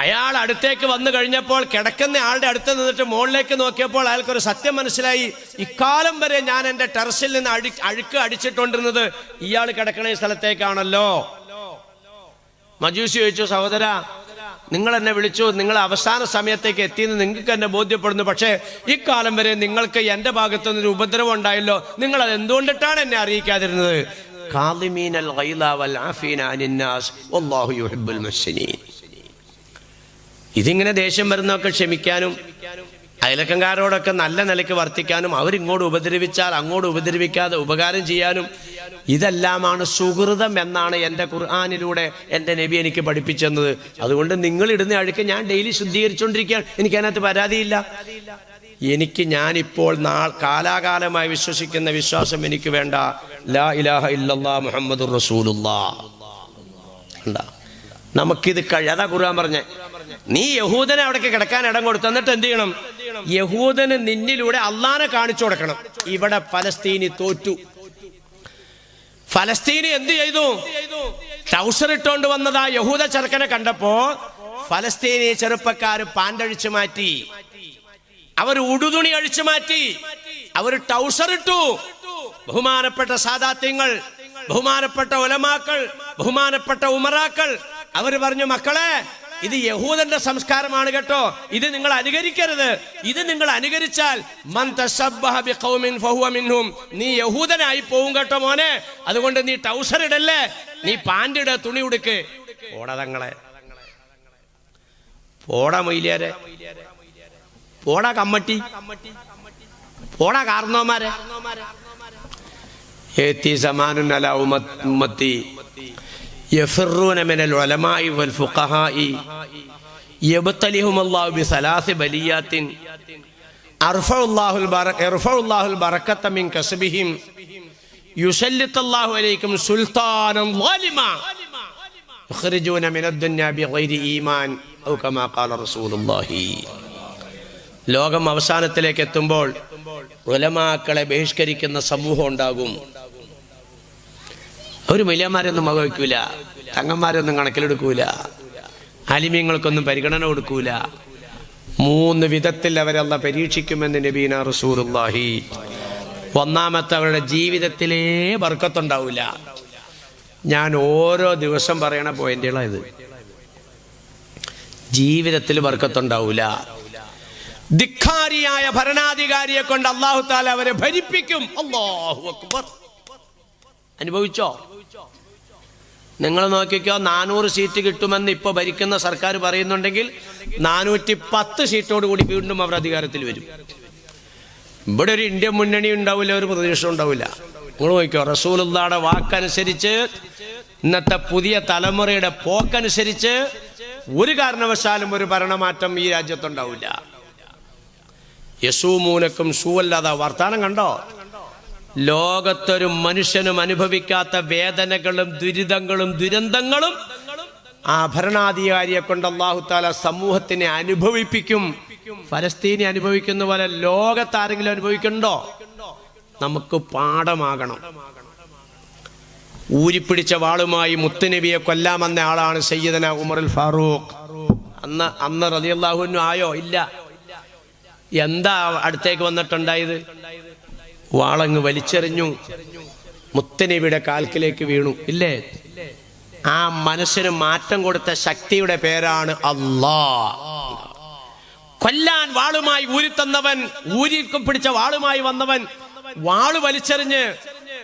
അയാൾ അടുത്തേക്ക് വന്നു കഴിഞ്ഞപ്പോൾ കിടക്കുന്ന ആളുടെ അടുത്ത് നിന്നിട്ട് മുകളിലേക്ക് നോക്കിയപ്പോൾ അയാൾക്കൊരു സത്യം മനസ്സിലായി. ഇക്കാലം വരെ ഞാൻ എൻ്റെ ടെറസിൽ നിന്ന് അഴുക്ക് അടിച്ചിട്ടുണ്ടിരുന്നത് ഇയാൾ കിടക്കണ സ്ഥലത്തേക്കാണല്ലോ. മജൂസി ചോദിച്ചു, സഹോദര നിങ്ങൾ എന്നെ വിളിച്ചു, നിങ്ങൾ അവസാന സമയത്തേക്ക് എത്തിയെന്ന് നിങ്ങൾക്ക് എന്നെ ബോധ്യപ്പെടുന്നു. പക്ഷേ ഇക്കാലം വരെ നിങ്ങൾക്ക് എൻ്റെ ഭാഗത്തുനിന്നൊരു ഉപദ്രവം ഉണ്ടായല്ലോ, നിങ്ങൾ അത് എന്തുകൊണ്ടിട്ടാണ് എന്നെ അറിയിക്കാതിരുന്നത്? ഖാദിമീനൽ ഗൈള വൽ ആഫീന അനിൻ നാസ് വല്ലാഹു യുഹിബ്ബുൽ മുഹ്സിനീൻ. ഇതിങ്ങനെ ദേഷ്യം വരുന്നതൊക്കെ ക്ഷമിക്കാനും അയലക്കംകാരോടൊക്കെ നല്ല നിലയ്ക്ക് വർത്തിക്കാനും അവരിങ്ങോട്ട് ഉപദ്രവിച്ചാൽ അങ്ങോട്ട് ഉപദ്രവിക്കാതെ ഉപകാരം ചെയ്യാനും, ഇതെല്ലാമാണ് സുഹൃതം എന്നാണ് എൻ്റെ ഖുർആനിലൂടെ എൻ്റെ നബി എനിക്ക് പഠിപ്പിച്ചെന്നത്. അതുകൊണ്ട് നിങ്ങൾ ഇടുന്ന അഴുക്ക് ഞാൻ ഡെയിലി ശുദ്ധീകരിച്ചുകൊണ്ടിരിക്കുകയാണ്. എനിക്കതിനകത്ത് പരാതിയില്ല. ഞാനിപ്പോൾ കാലാകാലമായി വിശ്വസിക്കുന്ന വിശ്വാസം എനിക്ക് വേണ്ട. ലാ ഇലാഹ ഇല്ലല്ലാഹ് മുഹമ്മദുർ റസൂലുള്ളാഹ്. നമുക്കിത് അതാ ഖുർആൻ പറഞ്ഞേ, നീ യഹൂദനെ അവിടേക്ക് കിടക്കാൻ ഇടം കൊടുത്തു. എന്നിട്ട് എന്ത് ചെയ്യണം? യഹൂദന് നിന്നിലൂടെ അള്ളാനെ കാണിച്ചു കൊടുക്കണം. ഇവിടെ ഫലസ്തീനി തോറ്റു. ഫലസ്തീനി എന്ത് ചെയ്തു? ട്രൗസർ ഇട്ടോണ്ട് വന്നതാ യഹൂദ ചെറുക്കനെ കണ്ടപ്പോ ഫലസ്തീനി ചെറുപ്പക്കാര് പാൻ്റഴിച്ചു മാറ്റി, അവർ ഉടുതുണി അഴിച്ചു മാറ്റി, അവർ ട്രൗസർ ഇട്ടു. ബഹുമാനപ്പെട്ട സാദാത്യങ്ങൾ, ബഹുമാനപ്പെട്ട ഉലമാക്കൾ, ബഹുമാനപ്പെട്ട ഉമറാക്കൾ അവർ പറഞ്ഞു, മക്കളെ ഇത് യഹൂദന്റെ സംസ്കാരമാണ് കേട്ടോ, ഇത് നിങ്ങൾ അനുകരിക്കരുത്. ഇത് നിങ്ങൾ അനുകരിച്ചാൽ മൻ തശബ്ബഹ ബിഖൗമിൻ ഫഹുവ മിൻഹും, നീ യഹൂദനായി പോവും കേട്ടോ മോനെ. അതുകൊണ്ട് നീ ട്രൗസർ ഇടല്ലേ, നീ പാന്റ് ഇട, തുണി ഉടുക്ക്. പോടാ തങ്ങളെ, പോടാ മൊയ്ലിയാരെ, പോടാ കമ്മട്ടി, പോടാ കാർന്നോമാരെ. ഏത്തി സമാനുൻ അലാ ഉമ്മത്തി യഫിറൂന മിനൽ ഉലമാഇ വൽ ഫുഖഹാഇ യബ്തലിഹും അല്ലാഹു ബിസലാസി ബലിയാത്തിൻ അർഫഉല്ലാഹുൽ ബറകത മിൻ കസ്ബിഹിം യുസല്ലിത്തുല്ലാഹു അലൈക്കും സുൽത്താനൻ ളാലിമ യുഖ്രിജൂന മിനദ് ദുനിയ ബിഗൈരി ഈമാൻ ഔ കമാ ഖാല റസൂലുള്ളാഹി. ലോകം അവസാനത്തിലേക്ക് എത്തുമ്പോൾ ഉലമാക്കളെ ബഹിഷ്കരിക്കുന്ന സമൂഹം ഉണ്ടാകും. ഒരു വലിയമാരൊന്നും വകവയ്ക്കൂല, തങ്ങന്മാരൊന്നും കണക്കിലെടുക്കൂല, ആലിമീങ്ങൾക്കൊന്നും പരിഗണന കൊടുക്കൂല. 3 വിധത്തിൽ അവരല്ല പരീക്ഷിക്കുമെന്ന് നബീന റസൂലുള്ളാഹി. ഒന്നാമത്തെ, അവരുടെ ജീവിതത്തിലേ ബർക്കത്തുണ്ടാവില്ല. ഞാൻ ഓരോ ദിവസം പറയണ പോയിന്റുകളായത്. ജീവിതത്തിൽ ബർക്കത്തുണ്ടാവില്ല. ധിക്കാരിയായ ഭരണാധികാരിയെ കൊണ്ട് അല്ലാഹു തആല അവരെ ഭരിപ്പിക്കും. അല്ലാഹു അക്ബർ. അനുഭവിച്ചോ? നിങ്ങൾ നോക്കിക്കോ, 400 സീറ്റ് കിട്ടുമെന്ന് ഇപ്പൊ ഭരിക്കുന്ന സർക്കാർ പറയുന്നുണ്ടെങ്കിൽ 410 സീറ്റോട് കൂടി വീണ്ടും അവർ അധികാരത്തിൽ വരും. ഇവിടെ ഒരു ഇന്ത്യ മുന്നണി ഉണ്ടാവില്ല, ഒരു പ്രതീക്ഷ ഉണ്ടാവില്ല. നിങ്ങൾ നോക്കിക്കോ, റസൂലുള്ളാഹിയുടെ വാക്കനുസരിച്ച്, ഇന്നത്തെ പുതിയ തലമുറയുടെ പോക്കനുസരിച്ച് ഒരു കാരണവശാലും ഒരു ഭരണമാറ്റം ഈ രാജ്യത്തുണ്ടാവില്ല. യസൂമൂനക്കും സൂവല്ലാതെ വർത്താനം കണ്ടോ? ലോകത്തൊരു മനുഷ്യനും അനുഭവിക്കാത്ത വേദനകളും ദുരിതങ്ങളും ദുരന്തങ്ങളും ആ ഭരണാധികാരിയെ കൊണ്ട് അല്ലാഹു തആല സമൂഹത്തിനെ അനുഭവിപ്പിക്കും. ഫലസ്തീനി അനുഭവിക്കുന്ന പോലെ ലോകത്താരെങ്കിലും അനുഭവിക്കണ്ടോ? നമുക്ക് പാഠമാകണം. ഊരിപ്പിടിച്ച വാളുമായി മുത്തുനബിയെ കൊല്ലാമെന്ന ആളാണ് സയ്യിദന ഉമറുൽ ഫാറൂഖ്. അന്ന് റളിയല്ലാഹു അൻഹു ആയോ? ഇല്ല. എന്താ അടുത്തേക്ക് വന്നിട്ടുണ്ടായത്? വാളങ്ങ് വലിച്ചെറിഞ്ഞു, മുത്തുനബിയുടെ കാൽക്കിലേക്ക് വീണു. ഇല്ലേ? ആ മനസ്സിന് മാറ്റം കൊടുത്ത ശക്തിയുടെ പേരാണ് അല്ലാഹ്. കൊല്ലാൻ വാളുമായി ഊരിത്തന്നവൻ, പിടിച്ച വാളുമായി വന്നവൻ വാള് വലിച്ചെറിഞ്ഞ്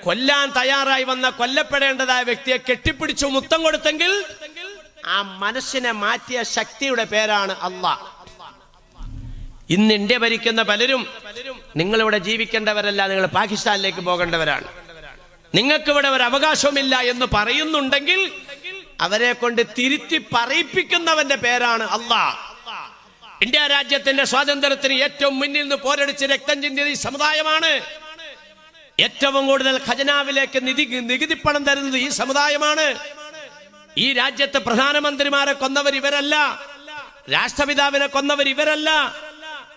കൊല്ലാൻ തയ്യാറായി വന്ന കൊല്ലപ്പെടേണ്ടതായ വ്യക്തിയെ കെട്ടിപ്പിടിച്ചു മുത്തം കൊടുത്തെങ്കിൽ ആ മനസ്സിനെ മാറ്റിയ ശക്തിയുടെ പേരാണ് അല്ലാഹ്. ഇന്ന് ഇന്ത്യ ഭരിക്കുന്ന പലരും നിങ്ങളിവിടെ ജീവിക്കേണ്ടവരല്ല, നിങ്ങൾ പാകിസ്ഥാനിലേക്ക് പോകേണ്ടവരാണ്, നിങ്ങൾക്കിവിടെ ഒരു അവകാശവുമില്ല എന്ന് പറയുന്നുണ്ടെങ്കിൽ അവരെ കൊണ്ട് തിരുത്തി പറയിപ്പിക്കുന്നവന്റെ പേരാണ് അല്ലാഹ്. ഇന്ത്യ രാജ്യത്തിന്റെ സ്വാതന്ത്ര്യത്തിന് ഏറ്റവും മുന്നിൽ നിന്ന് പോരടിച്ച് രക്തം ചിന്തിയ ഈ സമുദായമാണ്. ഏറ്റവും കൂടുതൽ ഖജനാവിലേക്ക് നികുതി പണം തരുന്നത് ഈ സമുദായമാണ്. ഈ രാജ്യത്തെ പ്രധാനമന്ത്രിമാരെ കൊന്നവർ ഇവരല്ല, രാഷ്ട്രപിതാവിനെ കൊന്നവർ ഇവരല്ല,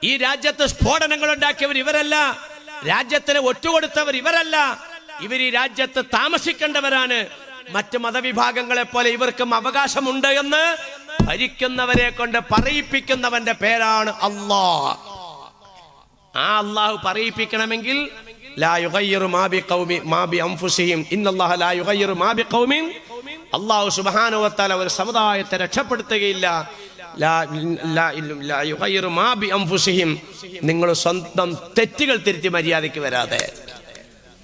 ഈ രാജ്യത്ത് സ്ഫോടനങ്ങൾ ഉണ്ടാക്കിയവർ ഇവരല്ല, രാജ്യത്തിന് ഒറ്റുകൊടുത്തവർ ഇവരല്ല. ഇവർ ഈ രാജ്യത്ത് താമസിക്കേണ്ടവരാണ്. മറ്റ് മതവിഭാഗങ്ങളെ പോലെ ഇവർക്കും അവകാശമുണ്ട് എന്ന് ഭരിക്കുന്നവരെ കൊണ്ട് പറയിപ്പിക്കുന്നവന്റെ പേരാണ് അല്ലാഹ്. ആ അല്ലാഹു പറയിപ്പിക്കണമെങ്കിൽ ലാ യുഗയ്യിറു മാ ബിഖൗമി മാ ബിഅൻഫുസിഹിം ഇന്നല്ലാഹ ലാ യുഗയ്യിറു മാ ബിഖൗമിൻ. അല്ലാഹു സുബ്ഹാനഹു വ തആല ഒരു സമുദായത്തെ രക്ഷപ്പെടുത്തുകയില്ല. നിങ്ങൾ സ്വന്തം തെറ്റുകൾ തിരുത്തി മര്യാദയ്ക്ക് വരാതെ,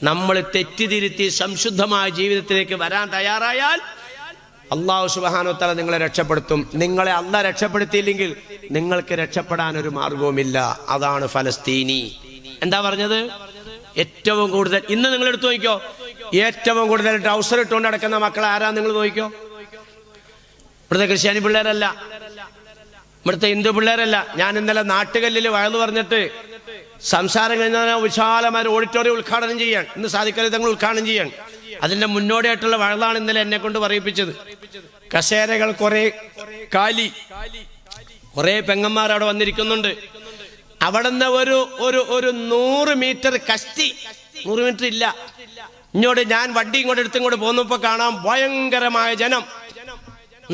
നമ്മൾ തെറ്റിതിരുത്തി സംശുദ്ധമായ ജീവിതത്തിലേക്ക് വരാൻ തയ്യാറായാൽ അല്ലാഹു സുബ്ഹാനഹു വ തആല നിങ്ങളെ രക്ഷപ്പെടുത്തും. നിങ്ങളെ അല്ലാഹ് രക്ഷപ്പെടുത്തിയില്ലെങ്കിൽ നിങ്ങൾക്ക് രക്ഷപ്പെടാൻ ഒരു മാർഗവുമില്ല. അതാണ് ഫലസ്തീനി. എന്താ പറഞ്ഞത്? ഏറ്റവും കൂടുതൽ ഇന്ന് നിങ്ങൾ എടുത്തു നോക്കിക്കോ, ഏറ്റവും കൂടുതൽ ട്രൗസർ ഇട്ടുകൊണ്ട് നടക്കുന്ന മക്കൾ ആരാ? നിങ്ങൾ നോക്കിക്കോ. ഇവിടുത്തെ ക്രിസ്ത്യാനി പിള്ളേരല്ല, ഇവിടുത്തെ ഹിന്ദു പിള്ളേരല്ല. ഞാൻ ഇന്നലെ നാട്ടുകല്ലിൽ വയലു പറഞ്ഞിട്ട് സംസാരം കഴിഞ്ഞാൽ വിശാലമായ ഓഡിറ്റോറിയം ഉദ്ഘാടനം ചെയ്യാൻ, ഇന്ന് സാദിഖലി തങ്ങൾ ഉദ്ഘാടനം ചെയ്യാൻ, അതിന്റെ മുന്നോടിയായിട്ടുള്ള വയലാണ് ഇന്നലെ എന്നെ കൊണ്ട് പറയിപ്പിച്ചത്. കസേരകൾ കുറെ കാലി, കുറെ പെങ്ങന്മാർ അവിടെ വന്നിരിക്കുന്നുണ്ട്. അവിടുന്ന് ഒരു 100 മീറ്റർ കഷ്ടി, 100 മീറ്റർ ഇല്ല, ഇങ്ങോട്ട് ഞാൻ വണ്ടി ഇങ്ങോട്ട് പോന്നപ്പോ കാണാം ഭയങ്കരമായ ജനം,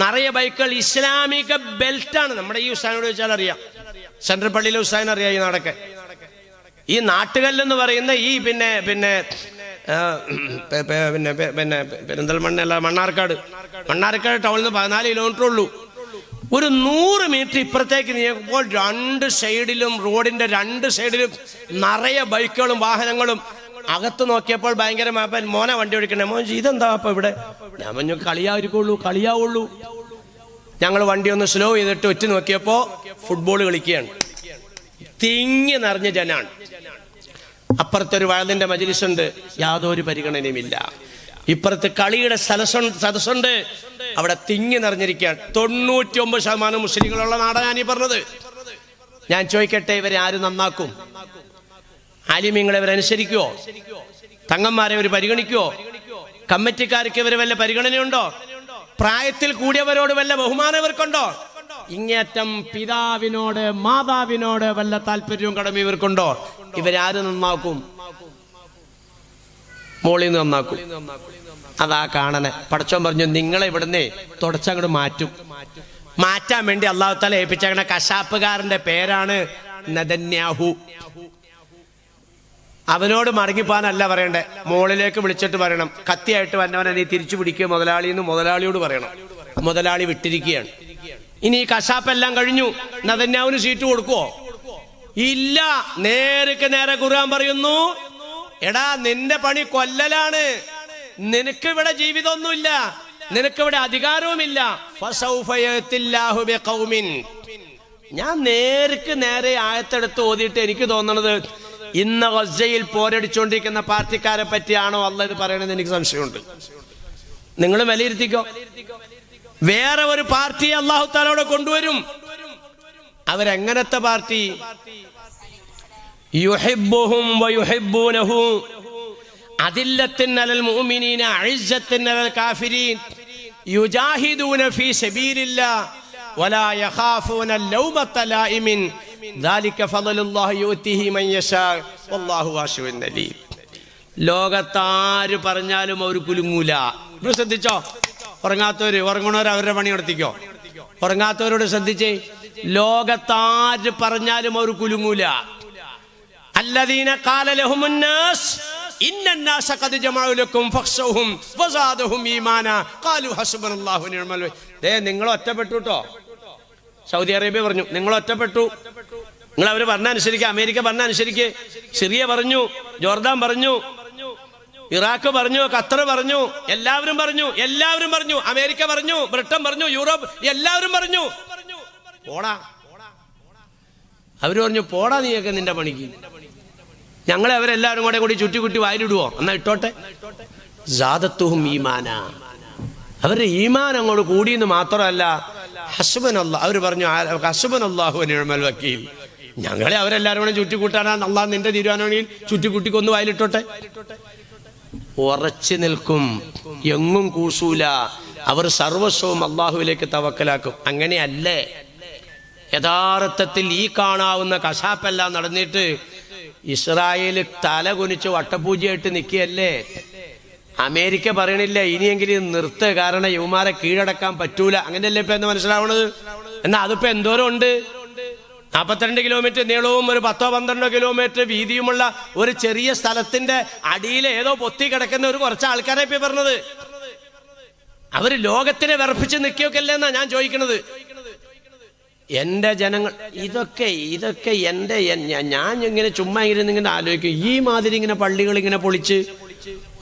നിറയെ ബൈക്കുകൾ. ഇസ്ലാമിക ബെൽറ്റാണ്. നമ്മുടെ ഈ ഉസ്താനോട് ചോദിച്ചാൽ അറിയാം, സെൻട്രൽ പള്ളിയിലെ ഉസ്താൻ അറിയാം. ഈ നാടൊക്കെ ഈ നാട്ടുകല്ലെന്ന് പറയുന്ന ഈ പിന്നെ പെരിന്തൽമണ്ണ, മണ്ണാർക്കാട് ടൗണിൽ നിന്ന് 14 കിലോമീറ്റർ ഉള്ളൂ. ഒരു 100 മീറ്റർ ഇപ്പുറത്തേക്ക് നീക്കുമ്പോൾ 2 സൈഡിലും, റോഡിന്റെ 2 സൈഡിലും നിറയെ ബൈക്കുകളും വാഹനങ്ങളും. അകത്ത് നോക്കിയപ്പോൾ ഭയങ്കര മോനെ വണ്ടി ഓടിക്കണേ. മോൻ ഇതെന്താ അപ്പൊ ഇവിടെ? ഞാൻ പറഞ്ഞു കളിയാവുള്ളൂ. ഞങ്ങൾ വണ്ടി ഒന്ന് സ്ലോ ചെയ്തിട്ട് ഒറ്റ നോക്കിയപ്പോ ഫുട്ബോൾ കളിക്കുകയാണ്. തിങ്ങി നിറഞ്ഞ ജനാണ്. അപ്പുറത്തൊരു വയലിന്റെ മജ്ലിസുണ്ട്, യാതൊരു പരിഗണനയുമില്ല. ഇപ്പുറത്ത് കളിയുടെ സദസ്സുണ്ട്, അവിടെ തിങ്ങി നിറഞ്ഞിരിക്കുകയാണ്. 99% മുസ്ലിങ്ങളുള്ള നാടാണ് ഞാൻ ഈ പറഞ്ഞത്. ഞാൻ ചോദിക്കട്ടെ, ഇവരെ ആര് നന്നാക്കും? ആലിമീങ്ങളെ ഇവരനുസരിക്കുവോ? തങ്ങന്മാരെ ഇവർ പരിഗണിക്കുവോ? കമ്മിറ്റിക്കാർക്ക് ഇവർ വല്ല പരിഗണനയുണ്ടോ? പ്രായത്തിൽ കൂടിയവരോട് വല്ല ബഹുമാനം ഇവർക്കുണ്ടോ? ഇങ്ങേറ്റം പിതാവിനോട് മാതാവിനോട് വല്ല താല്പര്യവും കടമ ഇവർക്കുണ്ടോ? ഇവരാര് നന്നാക്കും? മോളിൽ നിന്ന് നന്നാക്കും. അതാ കാണണേ. പടച്ചോൻ പറഞ്ഞു, നിങ്ങളെ ഇവിടുന്ന് തുടച്ചങ്ങോട്ട് മാറ്റാൻ വേണ്ടി അള്ളാഹു തആല ഏൽപ്പിച്ചേക്കണ കശാപ്പുകാരന്റെ പേരാണ് നെതന്യാഹു. അവനോട് മടങ്ങിപ്പോകാനല്ല പറയണ്ടേ, മോളിലേക്ക് വിളിച്ചിട്ട് പറയണം, കത്തിയായിട്ട് വന്നവനെ നീ തിരിച്ചു പിടിക്കുക മുതലാളിന്ന് മുതലാളിയോട് പറയണം. മുതലാളി വിട്ടിരിക്കുകയാണ്. ഇനി ഈ കശാപ്പെല്ലാം കഴിഞ്ഞു, നെതന്യാഹുവിന് സീറ്റ് കൊടുക്കുവോ? ഇല്ല. നേർക്ക് നേരെ ഖുർആൻ പറയുന്നു, എടാ നിന്റെ പണി കൊല്ലലാണ്, നിനക്കിവിടെ ജീവിതമൊന്നുമില്ല, നിനക്കിവിടെ അധികാരവുമില്ല. ഞാൻ നേർക്ക് നേരെ ആയത്തെടുത്ത് ഓതിയിട്ട് എനിക്ക് തോന്നണത് ഇന്ന് ഗസയിൽ പോരടിച്ചുകൊണ്ടിരിക്കുന്ന പാർട്ടിക്കാരെ പറ്റിയാണോ അള്ളാഹ് ഇത് പറയണമെന്ന് എനിക്ക് സംശയമുണ്ട്. നിങ്ങൾ വിലയിരുത്തിക്കോ. വേറെ ഒരു പാർട്ടിയെ അല്ലാഹു തആല കൊണ്ടുവരും. അവരെങ്ങനത്തെ പാർട്ടി? യുഹിബ്ബുഹും വയുഹിബ്ബൂനഹു അദില്ലത്തിൻ അലൽ മുഅ്മിനീന അഇസ്സത്തിൻ അലൽ കാഫിരീൻ യുജാഹിദൂന ഫീ സബീലില്ലാഹ് വലാ യഖാഫൂന ലൗമത ലായിമിൻ ദാലിക ഫളലുല്ലാഹി യുഅ്തിഹി മൻ യശാ വല്ലാഹു വാസിഉൻ അലീം. ലോകത്താര് പറഞ്ഞാലും അവർ കുലുങ്ങൂല. നിങ്ങൾ ശ്രദ്ധിച്ചോ? ഉറങ്ങാത്തവര്, ഉറങ്ങണവർ അവരുടെ പണി നടത്തിക്കോ. ഉറങ്ങാത്തവരോട് ശ്രദ്ധിച്ചേ, ലോകത്താര് പറഞ്ഞാലും അവർ കുലുങ്ങൂല. അല്ലദീന ഖാല ലഹുമുൻ നാസ് ഇന്നന്നാസ ഖദ് ജമഉ ലക്കും ഫഖ്ശൗഹും വസാദഹും ഈമാനാ ഖാലു ഹസ്ബുനല്ലാഹു വനിഅമൽ വകീൽ. നിങ്ങൾ ഒറ്റപ്പെട്ടു കേട്ടോ. സൗദി അറേബ്യ പറഞ്ഞു നിങ്ങൾ ഒറ്റപ്പെട്ടു, നിങ്ങൾ അവർ പറഞ്ഞ അനുസരിക്കുക, അമേരിക്ക പറഞ്ഞ അനുസരിക്കുക. സിറിയ പറഞ്ഞു, ജോർദാൻ പറഞ്ഞു, ഇറാഖ് പറഞ്ഞു, ഖത്തർ പറഞ്ഞു, എല്ലാവരും പറഞ്ഞു, അമേരിക്ക പറഞ്ഞു, ബ്രിട്ടൻ പറഞ്ഞു, യൂറോപ്പ് എല്ലാവരും പറഞ്ഞു പോടാ. അവര് പറഞ്ഞു പോടാ നീയൊക്കെ നിന്റെ പണിക്ക്. ഞങ്ങളെ അവരെല്ലാവരും കൂടി ചുറ്റി വായിലിടുവോ? എന്നാ ഇട്ടോട്ടെ. സാദത്തുഹും ഈമാന, അവരുടെ ഈമാൻ അങ്ങോട്ട് കൂടിയെന്ന് മാത്രമല്ല ഹസ്ബുനല്ലാഹ്, അവർ പറഞ്ഞു ഹസ്ബുനല്ലാഹു വനിഅമൽ വകീൽ. ഞങ്ങളെ അവരെല്ലാവരും കൂടെ ചുറ്റിക്കൂട്ടാനാ അല്ലാഹ് നിന്റെ തീരുമാനമാണെങ്കിൽ ചുറ്റിക്കുട്ടിക്കൊന്ന് വായിലിട്ടോട്ടെ. ഉറച്ചു നിൽക്കും, എങ്ങും കൂസൂല. അവർ സർവസ്വവും അള്ളാഹുവിലേക്ക് തവക്കലാക്കും. അങ്ങനെയല്ലേ യഥാർത്ഥത്തിൽ ഈ കാണാവുന്ന കശാപ്പെല്ലാം നടന്നിട്ട് ഇസ്രായേല് തല കുനിച്ച് വട്ടപൂജയായിട്ട് നിൽക്കുകയല്ലേ? അമേരിക്ക പറയണില്ല ഇനിയെങ്കിലും നിർത്ത്, കാരണം യുവമാരെ കീഴടക്കാൻ പറ്റൂല. അങ്ങനെയല്ലേ ഇപ്പൊ എന്ന് മനസ്സിലാവണത്? എന്നാ അതിപ്പോ എന്തോരം ഉണ്ട്? 42 കിലോമീറ്റർ നീളവും ഒരു 10-12 കിലോമീറ്റർ വീതിയുമുള്ള ഒരു ചെറിയ സ്ഥലത്തിന്റെ അടിയിൽ ഏതോ പൊത്തി കിടക്കുന്ന ഒരു കുറച്ച് ആൾക്കാരെ ഇപ്പൊ പറഞ്ഞത്. അവര് ലോകത്തിനെ വിറപ്പിച്ച് നിൽക്കുകയൊക്കെ അല്ലേ എന്നാ ഞാൻ ചോദിക്കണത്. എന്റെ ജനങ്ങൾ ഇതൊക്കെ എന്റെ ഞാൻ ഇങ്ങനെ ചുമ്മാ ഇങ്ങനെ ആലോചിക്കും. ഈ മാതിരി ഇങ്ങനെ പള്ളികൾ ഇങ്ങനെ പൊളിച്ച്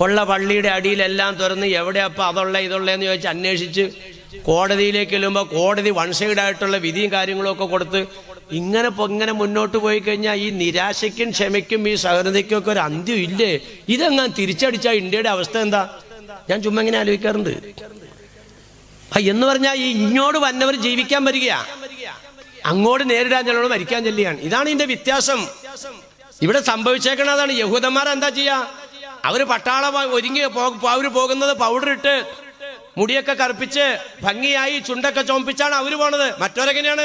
ഉള്ള പള്ളിയുടെ അടിയിലെല്ലാം തുറന്ന് എവിടെയപ്പോ അതുള്ള ഇതുള്ളതെന്ന് ചോദിച്ച് അന്വേഷിച്ച് കോടതിയിലേക്ക് ചെല്ലുമ്പോൾ കോടതി വൺ സൈഡായിട്ടുള്ള വിധിയും കാര്യങ്ങളും ഒക്കെ കൊടുത്ത് ഇങ്ങനെ മുന്നോട്ട് പോയി കഴിഞ്ഞാൽ ഈ നിരാശയ്ക്കും ക്ഷമയ്ക്കും ഈ സഹനതയ്ക്കും ഒക്കെ ഒരു അന്ത്യം ഇല്ലേ? ഇതെങ്ങനെ തിരിച്ചടിച്ചാൽ ഇന്ത്യയുടെ അവസ്ഥ എന്താ? ഞാൻ ചുമ്മാ ഇങ്ങനെ ആലോചിക്കാറുണ്ട്. എന്ന് പറഞ്ഞാൽ ഈ ഇങ്ങോട്ട് വന്നവർ ജീവിക്കാൻ വരികയാ, അങ്ങോട്ട് നേരിടാൻ ചെല്ലോട് മരിക്കാൻ ചെല്ലുകയാണ്. ഇതാണ് ഇതിന്റെ വ്യത്യാസം. ഇവിടെ സംഭവിച്ചേക്കണതാണ്. യഹൂദന്മാർ എന്താ ചെയ്യാ? അവര് പട്ടാളം ഒരുങ്ങി അവര് പോകുന്നത് പൗഡർ ഇട്ട് മുടിയൊക്കെ കറുപ്പിച്ച് ഭംഗിയായി ചുണ്ടൊക്കെ ചോമ്പിച്ചാണ് അവര് പോണത്. മറ്റോരെങ്ങനെയാണ്?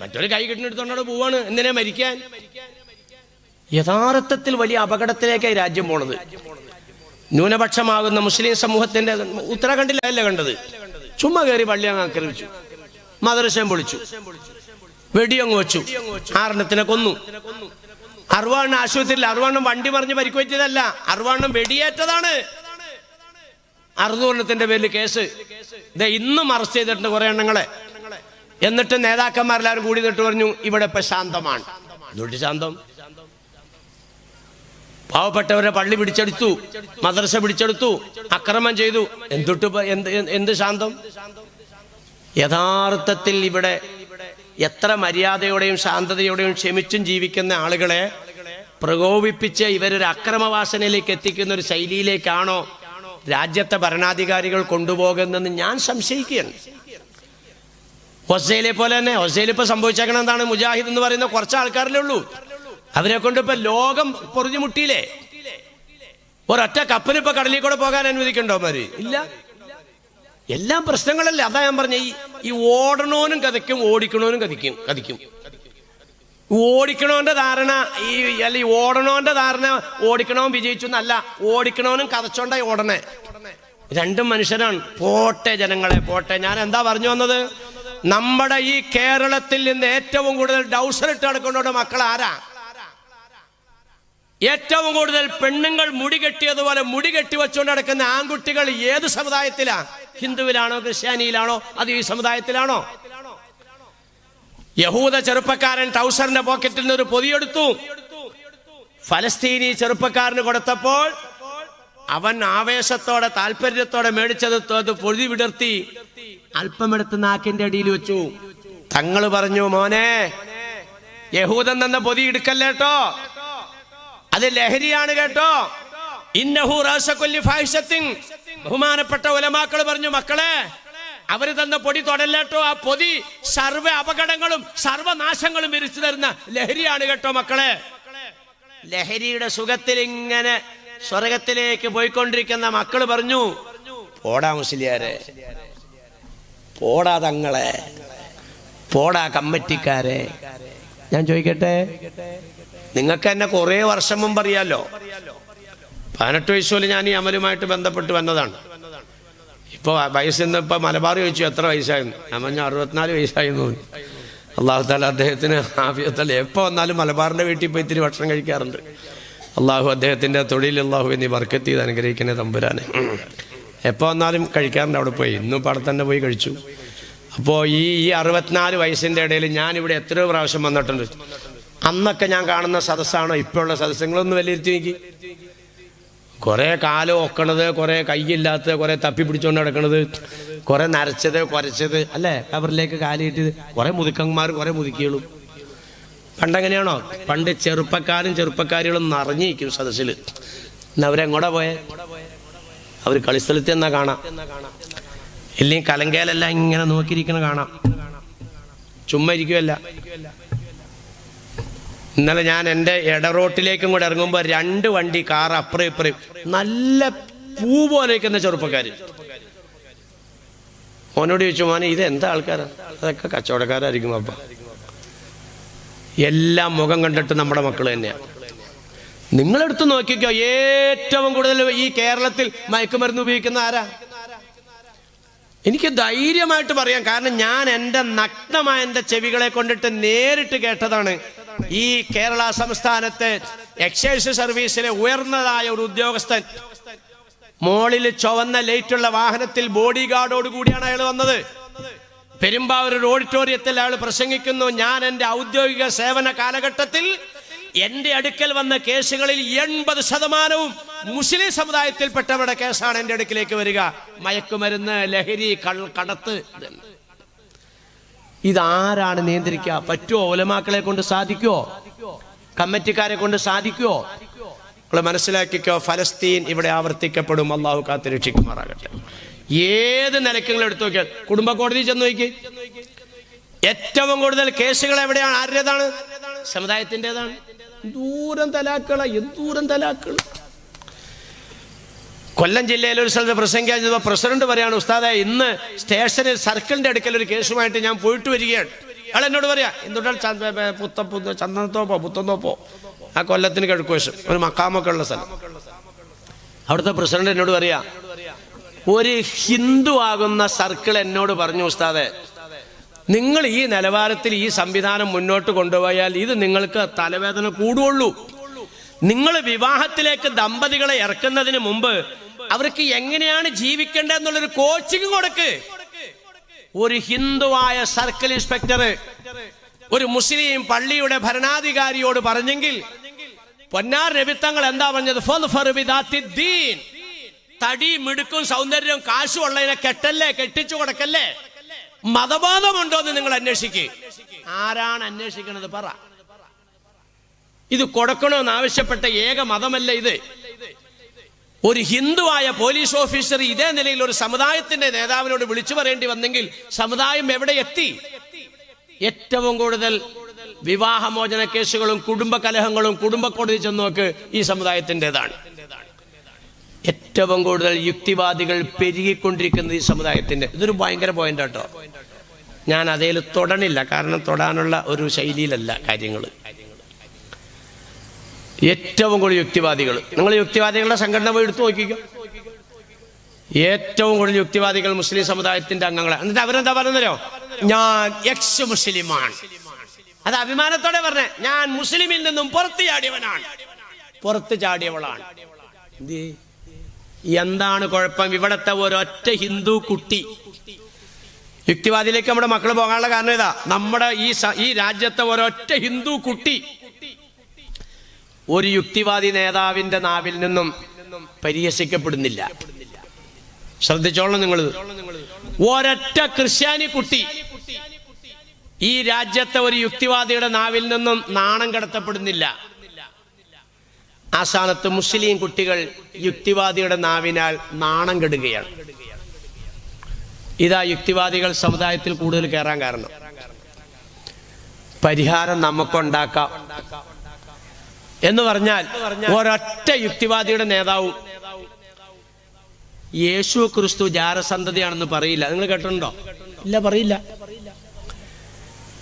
മറ്റൊരു കൈ കെട്ടിനെടുത്തോണ്ട് പോവാണ്. എന്തിനാ മരിക്കാൻ? യഥാർത്ഥത്തിൽ വലിയ അപകടത്തിലേക്കായി രാജ്യം പോണത്. ന്യൂനപക്ഷമാകുന്ന മുസ്ലിം സമൂഹത്തിന്റെ ഉത്തരാഖണ്ഡിലല്ല കണ്ടത്. ചുമ്മാ കയറി പള്ളി അങ്ങ് ആക്രമിച്ചു, മദ്രസയും പൊളിച്ചു, വെടിയങ്ങ് വെച്ചു, 6 കൊന്നു. 60 ആശുപത്രിയിൽ 60 വണ്ടി മറിഞ്ഞ് പരിക്കുപറ്റിയതല്ല, 60 വെടിയേറ്റതാണ്. 600 പേരിൽ കേസ്. ഇന്നും അറസ്റ്റ് ചെയ്തിട്ടുണ്ട് കുറെ എണ്ണങ്ങളെ. എന്നിട്ട് നേതാക്കന്മാരെല്ലാവരും കൂടി നിന്നിട്ട് പറഞ്ഞു ഇവിടെ ഇപ്പൊ ശാന്തമാണ്. എന്തുകൊണ്ട് ശാന്തം? പാവപ്പെട്ടവരെ പള്ളി പിടിച്ചെടുത്തു, മദ്രസ പിടിച്ചെടുത്തു, അക്രമം ചെയ്തു. എന്ത് ശാന്തം? യഥാർത്ഥത്തിൽ ഇവിടെ എത്ര മര്യാദയോടെയും ശാന്തതയോടെയും ക്ഷമിച്ചും ജീവിക്കുന്ന ആളുകളെ പ്രകോപിപ്പിച്ച് ഇവരൊരു അക്രമവാസനയിലേക്ക് എത്തിക്കുന്ന ഒരു ശൈലിയിലേക്കാണോ രാജ്യത്തെ ഭരണാധികാരികൾ കൊണ്ടുപോകുന്നതെന്ന് ഞാൻ സംശയിക്കുകയാണ്. ഹൊസൈലെ പോലെ തന്നെ. ഹൊസൈൽ ഇപ്പൊ സംഭവിച്ചേക്കണം എന്താണ്? മുജാഹിദ് എന്ന് പറയുന്ന കുറച്ച് ആൾക്കാരല്ലേ ഉള്ളൂ. അവരെ കൊണ്ട് ഇപ്പൊ ലോകം പൊറിഞ്ഞു മുട്ടിയില്ലേ? ഒരൊറ്റ കപ്പലിപ്പോ കടലിൽ കൂടെ പോകാൻ അനുവദിക്കണ്ടോ അവര്? ഇല്ല. എല്ലാം പ്രശ്നങ്ങളല്ലേ. അതാ ഞാൻ പറഞ്ഞ ഈ ഓടണോനും കഥയ്ക്കും ഓടിക്കണോനും കഥിക്കും. ഓടിക്കണോന്റെ ധാരണ ഈ ഓടണോന്റെ ധാരണ ഓടിക്കണവൻ വിജയിച്ചു എന്നല്ല, ഓടിക്കണവനും കഥച്ചോണ്ടായി ഓടണേ. രണ്ടും മനുഷ്യരാണ്. പോട്ടെ ജനങ്ങളെ, പോട്ടെ. ഞാൻ എന്താ പറഞ്ഞു വന്നത്? നമ്മുടെ ഈ കേരളത്തിൽ നിന്ന് ഏറ്റവും കൂടുതൽ ഡൗസർ ഇട്ട് നടക്കൊണ്ടോടെ മക്കൾ ആരാ? ഏറ്റവും കൂടുതൽ പെണ്ണുങ്ങൾ മുടി കെട്ടിയതുപോലെ മുടി കെട്ടി വെച്ചുകൊണ്ട് നടക്കുന്ന ആൺകുട്ടികൾ ഏത് സമുദായത്തിലാ? ഹിന്ദുവിലാണോ, ക്രിസ്ത്യാനിയിലാണോ, അത് ഈ സമുദായത്തിലാണോ? യഹൂദ ചെറുപ്പക്കാരൻ ടൗസറിന്റെ പോക്കറ്റിൽ നിന്ന് ഒരു പൊതിയെടുത്തു. ഫലസ്തീനി ചെറുപ്പക്കാരന് കൊടുത്തപ്പോൾ അവൻ ആവേശത്തോടെ താല്പര്യത്തോടെ മേടിച്ചത് പൊതി വിടർത്തി അല്പമെടുത്ത് നാക്കിന്റെ അടിയിൽ വെച്ചു. തങ്ങൾ പറഞ്ഞു, മോനെ, യഹൂദൻ തന്ന പൊതി എടുക്കല്ലേട്ടോ, അത് ലഹരിയാണ് കേട്ടോ. ഇന്നഹു റാസകുല്ലി ഫാഹിഷത്തിൻ. ബഹുമാനപ്പെട്ട ഉലമാക്കൾ പറഞ്ഞു, മക്കളെ, അവര് തന്ന പൊടി തൊടല്ലേട്ടോ. ആ പൊതി സർവ്വ അപകടങ്ങളും സർവനാശങ്ങളും വിരിച്ചു തരുന്ന ലഹരിയാണ് കേട്ടോ മക്കളെ. ലഹരിയുടെ സുഖത്തിൽ ഇങ്ങനെ സ്വർഗത്തിലേക്ക് പോയിക്കൊണ്ടിരിക്കുന്ന മക്കള് പറഞ്ഞു, പോടാ മുസ്ലിയാരെ, പോടാ തങ്ങളെ, പോടാ കമ്മിറ്റിക്കാരെ. ഞാൻ ചോദിക്കട്ടെ, നിങ്ങൾക്ക് എന്നെ കുറെ വർഷം മുമ്പ് അറിയാലോ. 18 വയസ്സുപോലെ ഞാൻ ഈ അമലുമായിട്ട് ബന്ധപ്പെട്ട് വന്നതാണ്. ഇപ്പൊ വയസ്സിന്ന് ഇപ്പൊ മലബാർ ചോദിച്ചു എത്ര വയസ്സായിരുന്നു? ഞാൻ പറഞ്ഞു 64 വയസ്സായിരുന്നു. അള്ളാഹു താല അദ്ദേഹത്തിന് ആഫിയത്തല്ല. എപ്പോ വന്നാലും മലബാറിന്റെ വീട്ടിൽ പോയി ഇത്തിരി ഭക്ഷണം കഴിക്കാറുണ്ട്. അള്ളാഹു അദ്ദേഹത്തിന്റെ തൊഴിൽ അള്ളാഹു എന്നീ ബർക്കത്ത് ചെയ്ത് അനുഗ്രഹിക്കുന്ന തമ്പുരാനെ. എപ്പോ വന്നാലും കഴിക്കാറുണ്ട് അവിടെ പോയി. ഇന്നും ഇപ്പം അവിടെ തന്നെ പോയി കഴിച്ചു. അപ്പോൾ ഈ 64 വയസ്സിന്റെ ഇടയിൽ ഞാൻ ഇവിടെ എത്രയോ പ്രാവശ്യം വന്നിട്ടുണ്ട്. അന്നൊക്കെ ഞാൻ കാണുന്ന സദസ്സാണോ ഇപ്പോഴുള്ള സദസ്സങ്ങളൊന്നും വിലയിരുത്തി എനിക്ക്. കുറെ കാലം ഒക്കണത്, കുറെ കയ്യില്ലാത്തത്, കുറെ തപ്പി പിടിച്ചോണ്ട് നടക്കണത്, കുറെ നരച്ചത് കുരച്ചത് അല്ലേ, കവറിലേക്ക് കാലിയിട്ടത്, കുറെ മുതുക്കന്മാർ, കുറെ മുതുക്കികളും. പണ്ടെങ്ങനെയാണോ? പണ്ട് ചെറുപ്പക്കാരികളും നിറഞ്ഞിരിക്കും സദസ്സിൽ. ഇന്ന് അവരെങ്ങോട്ടാ പോയെ? അവർ കളിസ്ഥലത്ത് എന്നാ കാണാം, ഇല്ലെങ്കിൽ കലങ്കേലെല്ലാം ഇങ്ങനെ നോക്കിയിരിക്കണ കാണാം. ചുമ്മാ ഇരിക്കുമല്ല. ഇന്നലെ ഞാൻ എൻ്റെ ഇടറോട്ടിലേക്കും കൂടെ ഇറങ്ങുമ്പോൾ 2 വണ്ടി കാർ അപ്പുറം ഇപ്പുറം നല്ല പൂ പോലെ നിൽക്കുന്ന ചെറുപ്പക്കാര്. മോനോട് ചോദിച്ചു, മോനെ ഇത് എന്താ ആൾക്കാരാ? അതൊക്കെ കച്ചവടക്കാരായിരിക്കും. അപ്പ എല്ലാം മുഖം കണ്ടിട്ട് നമ്മുടെ മക്കൾ തന്നെയാണ്. നിങ്ങളെടുത്ത് നോക്കിക്കോ, ഏറ്റവും കൂടുതൽ ഈ കേരളത്തിൽ മയക്കുമരുന്ന് ഉപയോഗിക്കുന്ന ആരാ? എനിക്ക് ധൈര്യമായിട്ട് പറയാം. കാരണം ഞാൻ എൻ്റെ നഗ്നമായ എൻ്റെ ചെവികളെ കൊണ്ടിട്ട് നേരിട്ട് കേട്ടതാണ്. ഈ കേരള സംസ്ഥാനത്തെ എക്സൈസ് സർവീസിലെ ഉയർന്നതായ ഒരു ഉദ്യോഗസ്ഥൻ മോളിൽ ചുവന്ന ലൈറ്റുള്ള വാഹനത്തിൽ ബോഡി ഗാർഡോട് കൂടിയാണ് അയാൾ വന്നത്. പെരുമ്പാവൂർ ഒരു ഓഡിറ്റോറിയത്തിൽ അയാൾ പ്രസംഗിക്കുന്നു. ഞാൻ എൻ്റെ ഔദ്യോഗിക സേവന കാലഘട്ടത്തിൽ എൻ്റെ അടുക്കൽ വന്ന കേസുകളിൽ 80% മുസ്ലിം സമുദായത്തിൽപ്പെട്ടവരുടെ കേസാണ് എൻ്റെ അടുക്കിലേക്ക് വരിക. മയക്കുമരുന്ന്, ലഹരി, കടത്ത്. ഇതാരാണ് നിയന്ത്രിക്കുക? പറ്റുമോ? ഉലമാക്കളെ കൊണ്ട് സാധിക്കുമോ? കമ്മിറ്റിക്കാരെ കൊണ്ട് സാധിക്കുമോ? നമ്മൾ മനസ്സിലാക്കിക്കോ, ഫലസ്തീൻ ഇവിടെ ആവർത്തിക്കപ്പെടും. അള്ളാഹു കാത്ത് രക്ഷിക്കുമാറാകട്ടെ. ഏത് നിലയ്ക്കും എടുത്തു നോക്കിയാൽ, കുടുംബ കോടതി ചെന്ന് നോക്കി, ഏറ്റവും കൂടുതൽ കേസുകൾ എവിടെയാണ്? ആരുടേതാണ്? സമുദായത്തിൻ്റെതാണ്. എന്തൂരം തലാക്കൾ. കൊല്ലം ജില്ലയിൽ ഒരു സ്ഥലത്ത് പ്രസംഗിക്കാൻ പ്രസിഡന്റ് പറയാണ്, ഉസ്താദെ, ഇന്ന് സ്റ്റേഷനിൽ സർക്കിളിന്റെ അടുക്കൽ ഒരു കേസുമായിട്ട് ഞാൻ പോയിട്ട് വരികയാണ്. അയാൾ എന്നോട് പറയാ, എന്തുകൊണ്ടാണ് ചന്ദനത്തോപ്പോ പുത്തന്തോപ്പോ, ആ കൊല്ലത്തിന് കിഴക്കുവശം ഒരു മക്കാമൊക്കെ ഉള്ള സ്ഥലം. അവിടുത്തെ പ്രസിഡന്റ് എന്നോട് പറയാ, ഒരു ഹിന്ദു ആകുന്ന സർക്കിൾ എന്നോട് പറഞ്ഞു, ഉസ്താദെ, നിങ്ങൾ ഈ നിലവാരത്തിൽ ഈ സംവിധാനം മുന്നോട്ട് കൊണ്ടുപോയാൽ ഇത് നിങ്ങൾക്ക് തലവേദന കൂടുള്ളൂ. നിങ്ങൾ വിവാഹത്തിലേക്ക് ദമ്പതികളെ ഇറക്കുന്നതിന് മുമ്പ് അവർക്ക് എങ്ങനെയാണ് ജീവിക്കേണ്ടതെന്നുള്ളൊരു കോച്ചിങ് കൊടുക്ക്. ഒരു ഹിന്ദുവായ സർക്കിൾ ഇൻസ്പെക്ടർ ഒരു മുസ്ലിം പള്ളിയുടെ ഭരണാധികാരിയോട് പറഞ്ഞെങ്കിൽ പൊന്നാർ നബിത്തങ്ങൾ എന്താ പറഞ്ഞത്? തടി, മിടുക്കും, സൗന്ദര്യവും, കാശും ഉള്ളതിനെ കെട്ടല്ലേ, കെട്ടിച്ചു കൊടുക്കല്ലേ. മതബോധമുണ്ടോ എന്ന് നിങ്ങൾ അന്വേഷിക്കുക. ആരാണ് അന്വേഷിക്കണത്? പറ. ഇത് കൊടുക്കണമെന്ന് ആവശ്യപ്പെട്ട ഏക മതമല്ല ഇത്. ഒരു ഹിന്ദുവായ പോലീസ് ഓഫീസർ ഇതേ നിലയിൽ ഒരു സമുദായത്തിന്റെ നേതാവിനോട് വിളിച്ചു പറയേണ്ടി വന്നെങ്കിൽ സമുദായം എവിടെ എത്തി? ഏറ്റവും കൂടുതൽ വിവാഹമോചന കേസുകളും കുടുംബ കലഹങ്ങളും കുടുംബ കോടതി ചെന്ന് നോക്ക് ഈ സമുദായത്തിൻ്റെതാണ്. ഏറ്റവും കൂടുതൽ യുക്തിവാദികൾ പെരുകിക്കൊണ്ടിരിക്കുന്നത് ഈ സമുദായത്തിന്റെ. ഇതൊരു ഭയങ്കര പോയിന്റ് കേട്ടോ. ഞാൻ അതേൽ തൊടണില്ല, കാരണം തൊടാനുള്ള ഒരു ശൈലിയിലല്ല കാര്യങ്ങൾ. ഏറ്റവും കൂടുതൽ യുക്തിവാദികൾ, നിങ്ങൾ യുക്തിവാദികളുടെ സംഘടന പോയി എടുത്തു നോക്കിക്കോ. ഏറ്റവും കൂടുതൽ യുക്തിവാദികൾ മുസ്ലിം സമുദായത്തിന്റെ അംഗങ്ങളാണ്. എന്നിട്ട് അവരെന്താ പറയുന്നല്ലോ, ഞാൻ എക്സ് മുസ്ലിമാണ്. അത് അഭിമാനത്തോടെ പറഞ്ഞേ, ഞാൻ മുസ്ലിമിൽ നിന്നും പുറത്തു ചാടിയവളാണ്. എന്താണ് കുഴപ്പം? ഇവിടത്തെ ഒരൊറ്റ ഹിന്ദു കുട്ടി, യുക്തിവാദിയിലേക്ക് നമ്മുടെ മക്കൾ പോകാനുള്ള കാരണം ഇതാ, നമ്മുടെ ഈ രാജ്യത്തെ ഒരൊറ്റ ഹിന്ദു കുട്ടി ഒരു യുക്തിവാദി നേതാവിന്റെ നാവിൽ നിന്നും പരിഹസിക്കപ്പെടുന്നില്ല. ശ്രദ്ധിച്ചോളണം നിങ്ങൾ. ഒരൊറ്റ ക്രിസ്ത്യാനി കുട്ടി ഈ രാജ്യത്തെ ഒരു യുക്തിവാദിയുടെ നാവിൽ നിന്നും നാണം കടത്തപ്പെടുന്നില്ല. ആ സ്ഥാനത്ത് മുസ്ലിം കുട്ടികൾ യുക്തിവാദിയുടെ നാവിനാൽ നാണം കെടുകയാണ്. ഇതാ യുക്തിവാദികൾ സമുദായത്തിൽ കൂടുതൽ കയറാൻ കാരണം. പരിഹാരം നമുക്കുണ്ടാക്കാം എന്ന് പറഞ്ഞാൽ ഒരൊറ്റ യുക്തിവാദിയുടെ നേതാവും യേശു ക്രിസ്തു ജാരസന്തതിയാണെന്ന് പറയില്ല. നിങ്ങൾ കേട്ടിട്ടുണ്ടോ? ഇല്ല, പറയില്ല.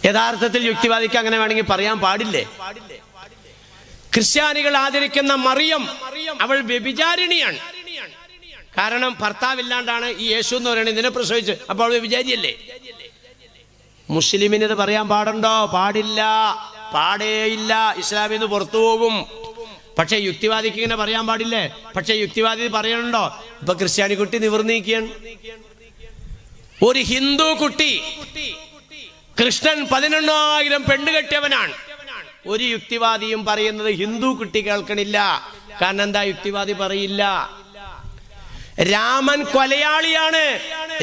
യഥാർത്ഥത്തിൽ യുക്തിവാദിക്ക് അങ്ങനെ വേണമെങ്കിൽ പറയാൻ പാടില്ലേ? ക്രിസ്ത്യാനികൾ ആദരിക്കുന്ന മറിയം, അവൾ വ്യഭിചാരിണിയാണ്. കാരണം ഭർത്താവില്ലാണ്ടാണ് ഈ യേശു എന്ന് പറയുന്നത്, ഇതിനെ പ്രസവിച്ച്. അപ്പോൾ അവൾ വ്യഭിചാരിയല്ലേ? മുസ്ലിമിന് ഇത് പറയാൻ പാടുണ്ടോ? പാടില്ല, പാടേയില്ല. ഇസ്ലാമിൽ നിന്ന് പുറത്തു പോകും. പക്ഷെ യുക്തിവാദിക്ക് ഇങ്ങനെ പറയാൻ പാടില്ലേ? പക്ഷെ യുക്തിവാദി പറയണുണ്ടോ? ഇപ്പൊ ക്രിസ്ത്യാനി കുട്ടി നിവർന്നിരിക്കുകയാണ്. ഒരു ഹിന്ദു കുട്ടി, കൃഷ്ണൻ 11,000 പെണ്ണ് കെട്ടിയവനാണ്. ഒരു യുക്തിവാദിയും പറയുന്നത് ഹിന്ദു കുട്ടി കേൾക്കണില്ല. കാരണം എന്താ? യുക്തിവാദി പറയില്ല. രാമൻ കൊലയാളിയാണ്,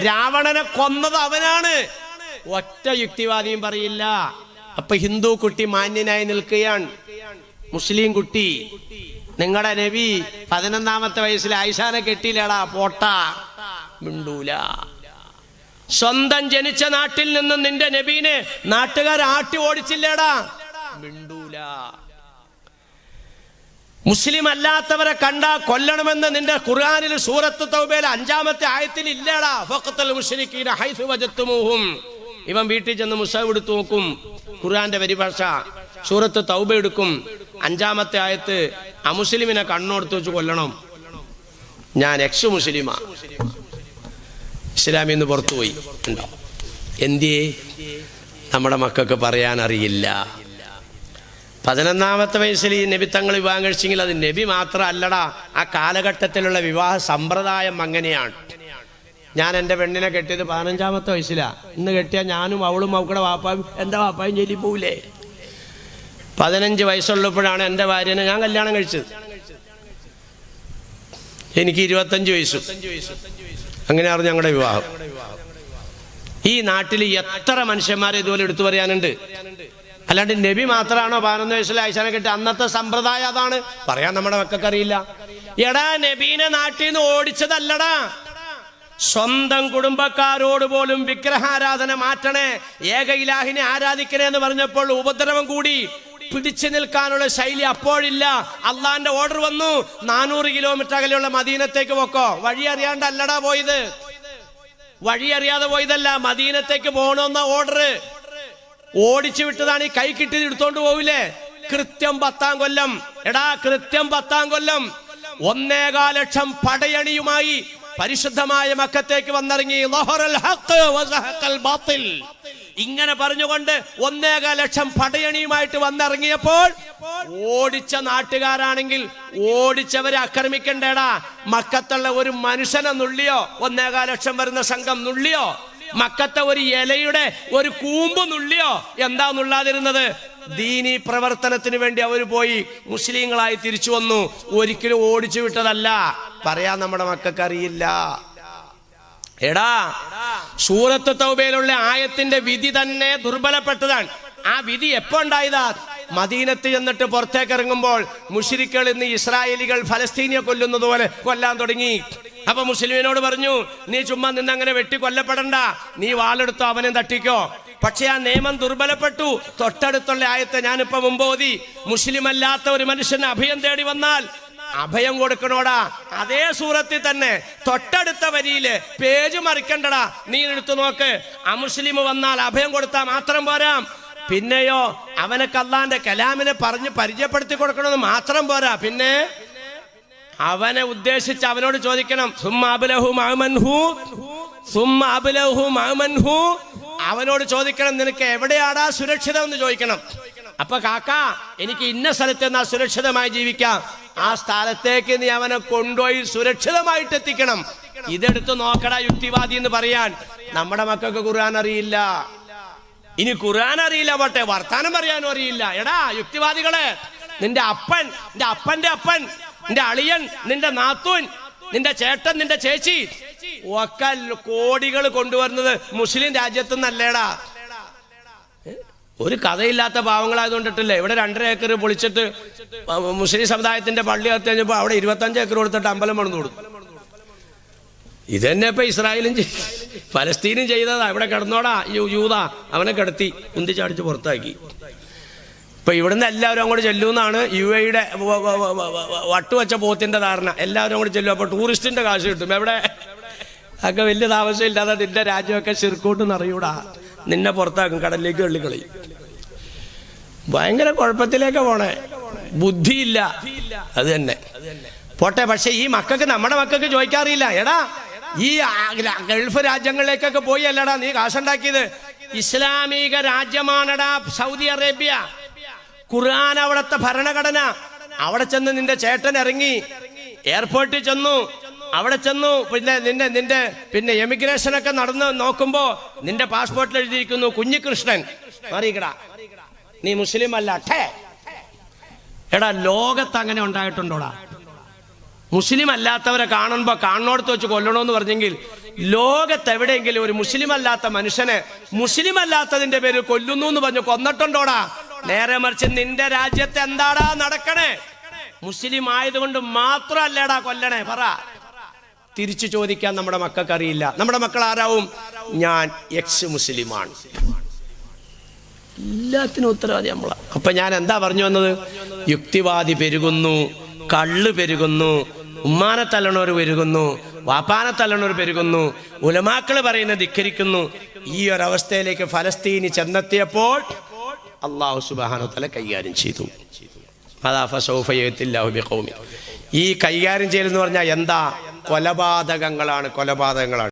രാവണനെ കൊന്നത് അവനാണ്. ഒറ്റ യുക്തിവാദിയും പറയില്ല. അപ്പൊ ഹിന്ദു കുട്ടി മാന്യനായി നിൽക്കുകയാണ്. മുസ്ലിം കുട്ടി, നിങ്ങളുടെ നബി 11ാമത്തെ വയസ്സിൽ ആയിഷാനെ കെട്ടിയില്ലടാ, പോട്ടാ, മിണ്ടൂല. സ്വന്തം ജനിച്ച നാട്ടിൽ നിന്നും നിന്റെ നബീനെ നാട്ടുകാർ ആട്ടി ഓടിച്ചില്ലേടാ, മിണ്ടൂല. മുസ്ലിം അല്ലാത്തവരെ കണ്ടാ കൊല്ലണമെന്ന് നിന്റെ ഖുർആനിൽ സൂറത്ത് തൗബയിൽ 5ാമത്തെ ആയത്തിൽ ഇല്ലേടാ. ഫഖ്തുൽ മുശ്രികീന ഹൈസു വജത്തുമൂഹും. ഇവൻ വീട്ടിൽ ചെന്ന് മുസാഫ് എടുത്തു നോക്കും, ഖുർആന്റെ പരിഭാഷ സൂറത്ത് തൗബ എടുക്കും, 5ാമത്തെ ആയത്ത് അമുസ്ലിമിനെ കണ്ണോടുത്ത് വെച്ച് കൊല്ലണം. ഞാൻ എക്സ് മുസ്ലിമാ, ഇസ്ലാമിൽ നിന്ന് പുറത്തുപോയി. ഉണ്ടോ? എന്തിയേ? നമ്മുടെ മക്കൾക്ക് പറയാൻ അറിയില്ല. 11ാമത്തെ വയസ്സിൽ ഈ നബി തങ്ങൾ വിവാഹം കഴിച്ചെങ്കിൽ അത് നബി മാത്രം അല്ലടാ, ആ കാലഘട്ടത്തിലുള്ള വിവാഹ സമ്പ്രദായം അങ്ങനെയാണ്. ഞാൻ എൻ്റെ പെണ്ണിനെ കെട്ടിയത് 15ാമത്തെ വയസ്സിലാ. ഇന്ന് കെട്ടിയാൽ ഞാനും അവളും അവക്കടെ വാപ്പായും എൻ്റെ വാപ്പായും ജയിലിൽ പോവില്ലേ? 15 വയസ്സുള്ളപ്പോഴാണ് എൻ്റെ ഭാര്യനെ ഞാൻ കല്യാണം കഴിച്ചത്. എനിക്ക് 25 വയസ്സും. അങ്ങനെയായിരുന്നു ഞങ്ങളുടെ വിവാഹം. ഈ നാട്ടിൽ എത്ര മനുഷ്യന്മാരെ ഇതുപോലെ എടുത്തു പറയാനുണ്ട്. അല്ലാണ്ട് നബി മാത്രമാണോ 11 വയസ്സിൽ ആയിഷാനെ കെട്ടി? അന്നത്തെ സമ്പ്രദായം അതാണ്. പറയാൻ നമ്മുടെ മക്കൾക്ക് അറിയില്ല. എടാ, നബീനെ നാട്ടിൽ നിന്ന് ഓടിച്ചതല്ലടാ, സ്വന്തം കുടുംബക്കാരോട് പോലും വിഗ്രഹാരാധന മാറ്റണേ, ഏക ഇലാഹിനെ ആരാധിക്കണേ എന്ന് പറഞ്ഞപ്പോൾ ഉപദ്രവം കൂടി. പിടിച്ചു നിൽക്കാനുള്ള ശൈലി അപ്പോഴില്ല. അള്ളാന്റെ ഓർഡർ വന്നു, 400 കിലോമീറ്റർ അകലെയുള്ള മദീനത്തേക്ക് പോക്കോ. വഴി അറിയാണ്ടല്ലടാ പോയത്, വഴി അറിയാതെ പോയതല്ല, മദീനത്തേക്ക് പോകണമെന്ന ഓർഡർ. ഓടിച്ചു വിട്ടതാണ്. ഈ കൈ കിട്ടി എടുത്തോണ്ട് പോവില്ലേ? കൃത്യം 10ാം കൊല്ലം. എടാ, കൃത്യം 10ാം കൊല്ലം 1.25 ലക്ഷം പടയണിയുമായി പരിശുദ്ധമായ മക്കത്തേക്ക് വന്നിറങ്ങി. ഇങ്ങനെ പറഞ്ഞുകൊണ്ട് 1.25 ലക്ഷം പടയണിയുമായിട്ട് വന്നിറങ്ങിയപ്പോൾ ഓടിച്ച നാട്ടുകാരാണെങ്കിൽ ഓടിച്ചവരെ ആക്രമിക്കണ്ടേടാ. മക്കത്തുള്ള ഒരു മനുഷ്യനെ നുള്ളിയോ? 1.25 ലക്ഷം വരുന്ന സംഘം നുള്ളിയോ? മക്കത്തെ ഒരു ഇലയുടെ ഒരു കൂമ്പ് നുള്ളിയോ? എന്താ നുള്ളാതിരുന്നത്? ദീനി പ്രവർത്തനത്തിന് വേണ്ടി അവർ പോയി മുസ്ലിങ്ങളായി തിരിച്ചു വന്നു. ഒരിക്കലും ഓടിച്ചു വിട്ടതല്ല. പറയാൻ നമ്മുടെ മക്കൾക്ക് അറിയില്ല. എടാ, സൂറത്ത് തൗബയിലുള്ള ആയത്തിന്റെ വിധി തന്നെ ദുർബലപ്പെട്ടതാണ്. ആ വിധി എപ്പോ ഉണ്ടായതാ? മദീനത്ത് ചെന്നിട്ട് പുറത്തേക്ക് ഇറങ്ങുമ്പോൾ മുശ്രിക്കുകൾ ഇന്ന് ഇസ്രായേലികൾ ഫലസ്തീനിയെ കൊല്ലുന്നത് പോലെ കൊല്ലാൻ തുടങ്ങി. അപ്പൊ മുസ്ലിമിനോട് പറഞ്ഞു, നീ ചുമ്മാ നിന്നങ്ങനെ വെട്ടി കൊല്ലപ്പെടണ്ട, നീ വാളെടുത്തോ അവനെ തട്ടിക്കോ. പക്ഷെ ആ നിയമം ദുർബലപ്പെട്ടു. തൊട്ടടുത്തുള്ള ആയത്തെ ഞാനിപ്പോ മുമ്പ് ഓതി, മുസ്ലിം അല്ലാത്ത ഒരു മനുഷ്യന് അഭയം തേടി വന്നാൽ അഭയം കൊടുക്കണോടാ. അതേ സൂറത്തിൽ തന്നെ തൊട്ടടുത്ത വരിയില് പേജ് മറിക്കണ്ടടാ, നീ എടുത്തു നോക്ക്. അമുസ്ലിം വന്നാൽ അഭയം കൊടുത്താൽ മാത്രം പോരാ, പിന്നെയോ അവനക്ക് അള്ളാന്റെ കലാമിനെ പറഞ്ഞ് പരിചയപ്പെടുത്തി കൊടുക്കണമെന്ന് മാത്രം പോരാ, പിന്നെ അവനെ ഉദ്ദേശിച്ച് അവനോട് ചോദിക്കണം, അവനോട് ചോദിക്കണം, നിനക്ക് എവിടെയാടാ സുരക്ഷിതം എന്ന് ചോദിക്കണം. അപ്പൊ കാക്ക, എനിക്ക് ഇന്ന സ്ഥലത്ത് നിന്നാ സുരക്ഷിതമായി ജീവിക്കാം, ആ സ്ഥലത്തേക്ക് നീ അവനെ കൊണ്ടുപോയി സുരക്ഷിതമായിട്ട് എത്തിക്കണം. ഇതെടുത്ത് നോക്കടാ യുക്തിവാദി എന്ന് പറയാൻ. നമ്മുടെ മക്കൾക്ക് ഖുർആൻ അറിയില്ല. ഇനി ഖുർആൻ അറിയില്ല പോട്ടെ, വർത്താനം പറയാനും അറിയില്ല. എടാ യുക്തിവാദികളെ, നിന്റെ അപ്പൻ, നിന്റെ അപ്പന്റെ അപ്പൻ, നിന്റെ അളിയൻ, നിന്റെ നാത്തൂൻ, നിന്റെ ചേട്ടൻ, നിന്റെ ചേച്ചി ഒക്കെ കോടികൾ കൊണ്ടുവരുന്നത് മുസ്ലിം രാജ്യത്തു നിന്നല്ലേടാ. ഒരു കഥയില്ലാത്ത പാവങ്ങളായതുകൊണ്ടിട്ടല്ലേ ഇവിടെ 2.5 ഏക്കർ പൊളിച്ചിട്ട് മുസ്ലിം സമുദായത്തിന്റെ പള്ളി കത്തി കഴിഞ്ഞപ്പോൾ അവിടെ 25 ഏക്കർ കൊടുത്തിട്ട് അമ്പലം പണിതു കൊടുത്തു. ഇത് തന്നെ ഇപ്പൊ ഇസ്രായേലും ഫലസ്തീനും ചെയ്തതാ. ഇവിടെ കിടന്നോടാ യൂത, അവനെ കിടത്തി ഉന്തിച്ചാടിച്ച് പുറത്താക്കി. ഇപ്പൊ ഇവിടുന്ന് എല്ലാവരും അങ്ങോട്ട് ചെല്ലുമെന്നാണ് UAE-യുടെ വട്ടുവച്ച പോത്തിന്റെ ധാരണ. എല്ലാവരും അങ്ങോട്ട് ചെല്ലും, അപ്പൊ ടൂറിസ്റ്റിന്റെ കാശ് കിട്ടും. എവിടെ ഒക്കെ വലിയ താമസമില്ലാതെ നിന്റെ രാജ്യമൊക്കെ ശിർക്കൂട്ട് നിറയൂടാ, നിന്നെ പുറത്താക്കും, കടലിലേക്ക് തള്ളിക്കളയും. ഭയങ്കര കുഴപ്പത്തിലേക്ക് പോണേ, ബുദ്ധിയില്ല. അത് തന്നെ പോട്ടെ. പക്ഷെ ഈ മക്കൾക്ക്, നമ്മുടെ മക്കൾക്ക് ചോദിക്കാറില്ല. എടാ, ഈ ഗൾഫ് രാജ്യങ്ങളിലേക്കൊക്കെ പോയി അല്ലടാ നീ കാശുണ്ടാക്കിയത്. ഇസ്ലാമിക രാജ്യമാണടാ സൗദി അറേബ്യ. ഖുർആൻ അവിടുത്തെ ഭരണഘടന. അവിടെ ചെന്ന് നിന്റെ ചേട്ടൻ ഇറങ്ങി എയർപോർട്ടിൽ ചെന്നു, അവിടെ ചെന്നു, പിന്നെ എമിഗ്രേഷനൊക്കെ നടന്ന് നോക്കുമ്പോ നിന്റെ പാസ്പോർട്ടിൽ എഴുതിയിരിക്കുന്നു കുഞ്ഞികൃഷ്ണൻ. അറിയിക്കടാ, നീ മുസ്ലിം അല്ല. എടാ, ലോകത്ത് അങ്ങനെ ഉണ്ടായിട്ടുണ്ടോടാ? മുസ്ലിം അല്ലാത്തവരെ കാണുമ്പോ കാണോടത്ത് വെച്ച് കൊല്ലണോന്ന് പറഞ്ഞെങ്കിൽ ലോകത്ത് എവിടെയെങ്കിലും ഒരു മുസ്ലിം അല്ലാത്ത മനുഷ്യനെ മുസ്ലിം അല്ലാത്തതിന്റെ പേരിൽ കൊല്ലുന്നു എന്ന് പറഞ്ഞു കൊന്നിട്ടുണ്ടോടാ? നേരെ മറിച്ച് നിന്റെ രാജ്യത്ത് എന്താടാ നടക്കണേ? മുസ്ലിം ആയതുകൊണ്ട് മാത്രമല്ലേടാ കൊല്ലണേ? പറ. തിരിച്ചു ചോദിക്കാൻ നമ്മുടെ മക്കൾക്ക് അറിയില്ല. നമ്മുടെ മക്കൾ ആരാവും? ഞാൻ എക്സ് മുസ്ലിമാണ്. എല്ലാത്തിനും ഉത്തരവാദി നമ്മളാ. അപ്പൊ ഞാൻ എന്താ പറഞ്ഞു വന്നത്? യുക്തിവാദി പെരുകുന്നു, കള്ള് പെരുകുന്നു, ഉമ്മാനെ തല്ലണവർ പെരുകുന്നു, വാപ്പാനെ തല്ലണവർ പെരുകുന്നു, ഉലമാക്കള് പറയുന്നത് ധിക്കരിക്കുന്നു. ഈ ഒരവസ്ഥയിലേക്ക് ഫലസ്തീനി ചെന്നെത്തിയപ്പോൾ അല്ലാഹു സുബ്ഹാനഹു വ തആല കൈകാര്യം ചെയ്തു. ഈ കൈകാര്യം ചെയ്യലെന്ന് പറഞ്ഞാൽ എന്താ? കൊലപാതകങ്ങളാണ്.